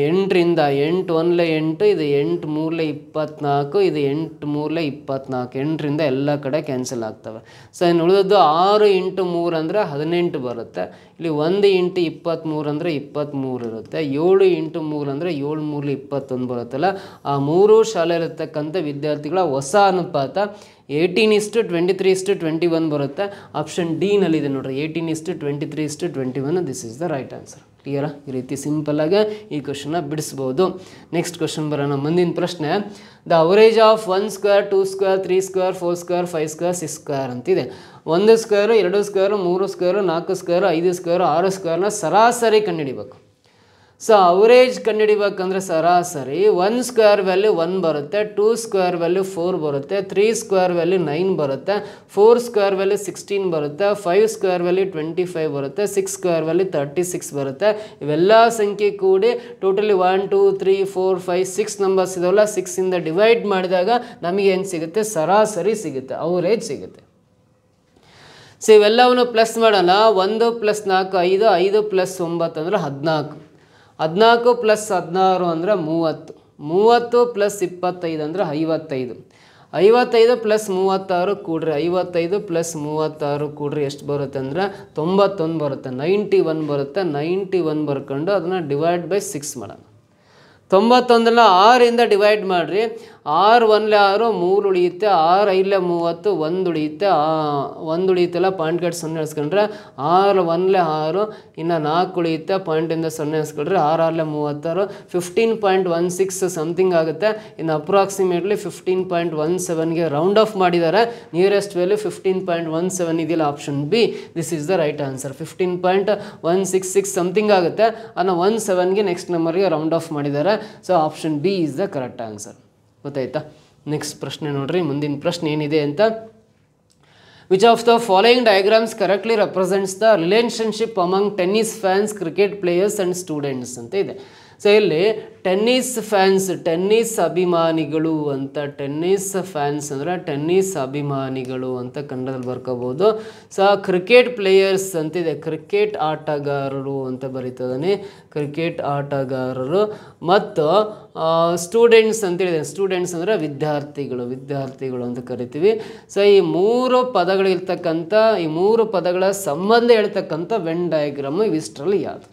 8ರಿಂದ 8 1 8, ಇದು 8 3 24, ಇದು 8 3 24, 8ರಿಂದ ಎಲ್ಲ ಕಡೆ ಕ್ಯಾನ್ಸಲ್ ಆಗ್ತವೆ. ಸೊ ಇನ್ನು ಉಳಿದದ್ದು 6 × 3 ಅಂದರೆ 18 ಬರುತ್ತೆ. ಇಲ್ಲಿ 1 × 23 ಅಂದರೆ 23 ಇರುತ್ತೆ. 7 × 3 ಅಂದರೆ 7 3 21 ಬರುತ್ತಲ್ಲ. ಆ ಮೂರು ಶಾಲೆಯಲ್ಲಿರ್ತಕ್ಕಂಥ ವಿದ್ಯಾರ್ಥಿಗಳ ಹೊಸ ಅನುಪಾತ 18:23:21 ಬರುತ್ತೆ. ಆಪ್ಷನ್ ಡಿ ನಲ್ಲಿದೆ ನೋಡ್ರಿ, 18:23:21. This is the right answer. ಕ್ಲಿಯರಾ? ಈ ರೀತಿ ಸಿಂಪಲ್ಲಾಗಿ ಈ ಕ್ವಶನ್ನ ಬಿಡಿಸ್ಬೋದು. ನೆಕ್ಸ್ಟ್ ಕ್ವಶನ್ ಬರೋಣ. ಮುಂದಿನ ಪ್ರಶ್ನೆ, the average of 1 square 2 square 3 square 4 square 5 square 6 square ಅಂತಿದೆ. 1 square 2 square 3 square 4 square 5 square 6 ಸ್ಕ್ವೇರ್ನ ಸರಾಸರಿ ಕಂಡುಹಿಡಿಬೇಕು. ಸೊ ಅವರೇಜ್ ಕಂಡುಹಿಡಿಬೇಕಂದ್ರೆ ಸರಾಸರಿ 1 ಸ್ಕ್ವೇರ್ ವ್ಯಾಲ್ಯೂ 1 ಬರುತ್ತೆ, 2 ಸ್ಕ್ವೇರ್ ವ್ಯಾಲ್ಯೂ 4 ಬರುತ್ತೆ, 3 ಸ್ಕ್ವೇರ್ ವ್ಯಾಲ್ಯೂ 9 ಬರುತ್ತೆ, 4 ಸ್ಕ್ವೇರ್ ವ್ಯಾಲ್ಯೂ 16 ಬರುತ್ತೆ, 5 ಸ್ಕ್ವೇರ್ ವ್ಯಾಲ್ಯೂ 25 ಬರುತ್ತೆ, 6 ಸ್ಕ್ವೇರ್ ವ್ಯಾಲ್ಯೂ 36 ಬರುತ್ತೆ. ಇವೆಲ್ಲ ಸಂಖ್ಯೆ ಕೂಡಿ ಟೋಟಲಿ 1 2 3 4 5 6 ನಂಬರ್ಸ್ ಇದಾವಲ್ಲ, 6ಇಂದ ಡಿವೈಡ್ ಮಾಡಿದಾಗ ನಮಗೆ ಏನು ಸಿಗುತ್ತೆ? ಸರಾಸರಿ ಸಿಗುತ್ತೆ, ಅವರೇಜ್ ಸಿಗುತ್ತೆ. ಸೊ ಇವೆಲ್ಲವನ್ನು ಪ್ಲಸ್ ಮಾಡೋಣ. 1 + 4 5, 5 + 9 ಅಂದರೆ 14, 14 + 16 ಅಂದರೆ 30, 30 + 25 ಅಂದರೆ 55, 55 + 36 ಕೂಡ್ರಿ, 55 + 36 ಕೂಡ್ರಿ ಎಷ್ಟು ಬರುತ್ತೆ ಅಂದರೆ 91 ಬರುತ್ತೆ, 91 ಬರುತ್ತೆ. 91 ಬರ್ಕೊಂಡು ಅದನ್ನು ಡಿವೈಡ್ ಬೈ 6 ಮಾಡೋಣ. 91ನ 6ಇಂದ ಡಿವೈಡ್ ಮಾಡಿರಿ. 6 1 6, 3 ಉಳಿಯುತ್ತೆ, 6 5 30, 1 ಉಳಿಯುತ್ತೆ, 1 ಉಳಿಯುತ್ತಲ್ಲ, ಪಾಯಿಂಟ್ ಕಟ್ 0 ಇಳಿಸ್ಕೊಂಡ್ರೆ 6 1 6, ಇನ್ನು 4 ಉಳಿಯುತ್ತೆ, ಪಾಯಿಂಟಿಂದ 0 ಇಳಿಸ್ಕೊಂಡ್ರೆ 6 6 36, 15.16 ಸಮಥಿಂಗ್ ಆಗುತ್ತೆ. ಇನ್ನು ಅಪ್ರಾಕ್ಸಿಮೇಟ್ಲಿ 15.17ಗೆ ರೌಂಡ್ ಆಫ್ ಮಾಡಿದ್ದಾರೆ. ನಿಯರೆಸ್ಟ್ ವ್ಯಾಲ್ಯೂ 15.17 ಇದೆಯಲ್ಲ, option B, this is the right answer. 15.166 something ಆಗುತ್ತೆ. ಅದನ್ನು 17ಗೆ ನೆಕ್ಸ್ಟ್ ನಂಬರ್ಗೆ ರೌಂಡ್ ಆಫ್ ಮಾಡಿದ್ದಾರೆ. So option B is the correct answer. ಗೊತ್ತಾಯ್ತಾ? ನೆಕ್ಸ್ಟ್ ಪ್ರಶ್ನೆ ನೋಡ್ರಿ. ಮುಂದಿನ ಪ್ರಶ್ನೆ ಏನಿದೆ ಅಂತ, which of the following diagrams correctly represents the relationship among tennis fans, cricket players and students ಅಂತ ಇದೆ. ಸೊ ಇಲ್ಲಿ ಟೆನ್ನಿಸ್ ಫ್ಯಾನ್ಸ್, ಟೆನ್ನಿಸ್ ಅಭಿಮಾನಿಗಳು ಅಂತ, ಟೆನ್ನಿಸ್ ಫ್ಯಾನ್ಸ್ ಅಂದರೆ ಟೆನ್ನಿಸ್ ಅಭಿಮಾನಿಗಳು ಅಂತ ಕನ್ನಡದಲ್ಲಿ ಬರ್ಕೋಬೋದು. ಸೊ ಕ್ರಿಕೆಟ್ ಪ್ಲೇಯರ್ಸ್ ಅಂತಿದೆ, ಕ್ರಿಕೆಟ್ ಆಟಗಾರರು ಅಂತ ಬರೀತದಾನೆ, ಕ್ರಿಕೆಟ್ ಆಟಗಾರರು. ಮತ್ತು ಸ್ಟೂಡೆಂಟ್ಸ್ ಅಂತೇಳಿದೆ, ಸ್ಟೂಡೆಂಟ್ಸ್ ಅಂದರೆ ವಿದ್ಯಾರ್ಥಿಗಳು, ವಿದ್ಯಾರ್ಥಿಗಳು ಅಂತ ಕರಿತೀವಿ. ಸೊ ಈ ಮೂರು ಪದಗಳಿರ್ತಕ್ಕಂಥ, ಈ ಮೂರು ಪದಗಳ ಸಂಬಂಧ ಹೇಳ್ತಕ್ಕಂಥ ವೆನ್ ಡಯಾಗ್ರಾಮ್ ಇವಿಷ್ಟರಲ್ಲಿ ಯಾವುದು?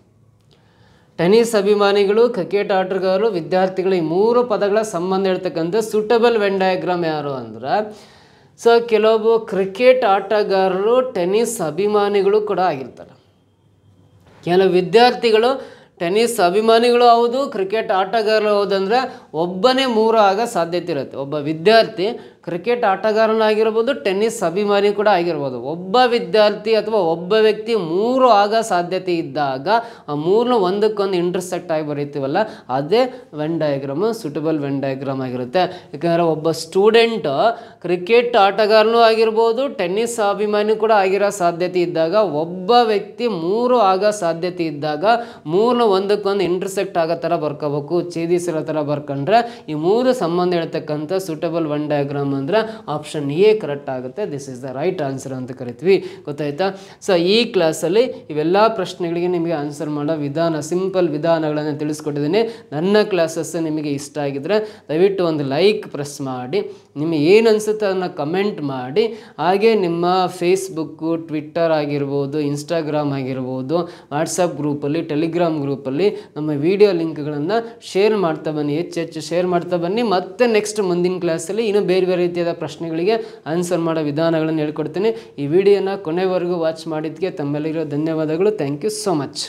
ಟೆನ್ನಿಸ್ ಅಭಿಮಾನಿಗಳು, ಕ್ರಿಕೆಟ್ ಆಟಗಾರರು, ವಿದ್ಯಾರ್ಥಿಗಳು, ಈ ಮೂರು ಪದಗಳ ಸಂಬಂಧ ಹೇಳ್ತಕ್ಕಂಥ ಸೂಟಬಲ್ ವೆನ್ ಡಯಾಗ್ರಾಮ್ ಯಾರು ಅಂದ್ರೆ, ಸೊ ಕೆಲವೊಬ್ಬ ಕ್ರಿಕೆಟ್ ಆಟಗಾರರು ಟೆನ್ನಿಸ್ ಅಭಿಮಾನಿಗಳು ಕೂಡ ಆಗಿರ್ತಾರೆ. ಕೆಲವು ವಿದ್ಯಾರ್ಥಿಗಳು ಟೆನ್ನಿಸ್ ಅಭಿಮಾನಿಗಳು ಹೌದು, ಕ್ರಿಕೆಟ್ ಆಟಗಾರರು ಹೌದು. ಅಂದರೆ ಒಬ್ಬನೇ ಮೂರು ಆಗ ಸಾಧ್ಯತೆ ಇರುತ್ತೆ. ಒಬ್ಬ ವಿದ್ಯಾರ್ಥಿ ಕ್ರಿಕೆಟ್ ಆಟಗಾರನಾಗಿರ್ಬೋದು, ಟೆನ್ನಿಸ್ ಅಭಿಮಾನಿ ಕೂಡ ಆಗಿರ್ಬೋದು. ಒಬ್ಬ ವಿದ್ಯಾರ್ಥಿ ಅಥವಾ ಒಬ್ಬ ವ್ಯಕ್ತಿ 3 ಆಗ ಸಾಧ್ಯತೆ ಇದ್ದಾಗ ಆ 3 ಒಂದಕ್ಕೊಂದು ಇಂಟರ್ಸೆಕ್ಟ್ ಆಗಿ ಬರೀತೀವಲ್ಲ, ಅದೇ when diagram, suitable when diagram ಆಗಿರುತ್ತೆ. ಯಾಕಂದರೆ ಒಬ್ಬ ಸ್ಟೂಡೆಂಟ್ ಕ್ರಿಕೆಟ್ ಆಟಗಾರನೂ ಆಗಿರ್ಬೋದು, ಟೆನ್ನಿಸ್ ಅಭಿಮಾನಿ ಕೂಡ ಆಗಿರೋ ಸಾಧ್ಯತೆ ಇದ್ದಾಗ, ಒಬ್ಬ ವ್ಯಕ್ತಿ 3 ಆಗ ಸಾಧ್ಯತೆ ಇದ್ದಾಗ 3 ಒಂದಕ್ಕೊಂದು ಇಂಟರ್ಸೆಕ್ಟ್ ಆಗೋ ಥರ ಬರ್ಕೋಬೇಕು, ಛೇದಿಸಿರೋ ಥರ ಬರ್ಕೊಂಡ್ರೆ ಈ 3 ಸಂಬಂಧ ಹೇಳ್ತಕ್ಕಂಥ ಸೂಟಬಲ್ ವೆನ್ ಡಯಾಗ್ರಾಮ್ ಅಂದರೆ ಆಪ್ಷನ್ ಎ ಕರೆಕ್ಟ್ ಆಗುತ್ತೆ. This is the right answer ಅಂತ ಕರಿತೀವಿ. ಗೊತ್ತಾಯ್ತಾ? ಸೊ ಈ ಕ್ಲಾಸಲ್ಲಿ ಇವೆಲ್ಲ ಪ್ರಶ್ನೆಗಳಿಗೆ ನಿಮಗೆ ಆನ್ಸರ್ ಮಾಡೋ ವಿಧಾನ, ಸಿಂಪಲ್ ವಿಧಾನಗಳನ್ನು ತಿಳಿಸ್ಕೊಟ್ಟಿದ್ದೀನಿ. ನನ್ನ ಕ್ಲಾಸಸ್ ನಿಮಗೆ ಇಷ್ಟ ಆಗಿದ್ರೆ ದಯವಿಟ್ಟು ಒಂದು ಲೈಕ್ ಪ್ರೆಸ್ ಮಾಡಿ, ನಿಮಗೆ ಏನು ಅನಿಸುತ್ತೆ ಅದನ್ನು ಕಮೆಂಟ್ ಮಾಡಿ. ಹಾಗೆ ನಿಮ್ಮ ಫೇಸ್ಬುಕ್ಕು, ಟ್ವಿಟ್ಟರ್ ಆಗಿರ್ಬೋದು, ಇನ್ಸ್ಟಾಗ್ರಾಮ್ ಆಗಿರ್ಬೋದು, ವಾಟ್ಸಪ್ ಗ್ರೂಪಲ್ಲಿ, ಟೆಲಿಗ್ರಾಮ್ ಗ್ರೂಪಲ್ಲಿ ನಮ್ಮ ವಿಡಿಯೋ ಲಿಂಕ್ಗಳನ್ನು ಶೇರ್ ಮಾಡ್ತಾ ಬನ್ನಿ, ಹೆಚ್ಚು ಶೇರ್ ಮಾಡ್ತಾ ಬನ್ನಿ. ಮತ್ತೆ ನೆಕ್ಸ್ಟ್ ಮುಂದಿನ ಕ್ಲಾಸಲ್ಲಿ ಇನ್ನೂ ಬೇರೆ ಬೇರೆ ರೀತಿಯಾದ ಪ್ರಶ್ನೆಗಳಿಗೆ ಆನ್ಸರ್ ಮಾಡೋ ವಿಧಾನಗಳನ್ನು ಹೇಳ್ಕೊಡ್ತೀನಿ. ಈ ವಿಡಿಯೋನ ಕೊನೆವರೆಗೂ ವಾಚ್ ಮಾಡಿದ್ದಕ್ಕೆ ತಮ್ಮೆಲ್ಲರಿಗೂ ಧನ್ಯವಾದಗಳು. Thank you so much.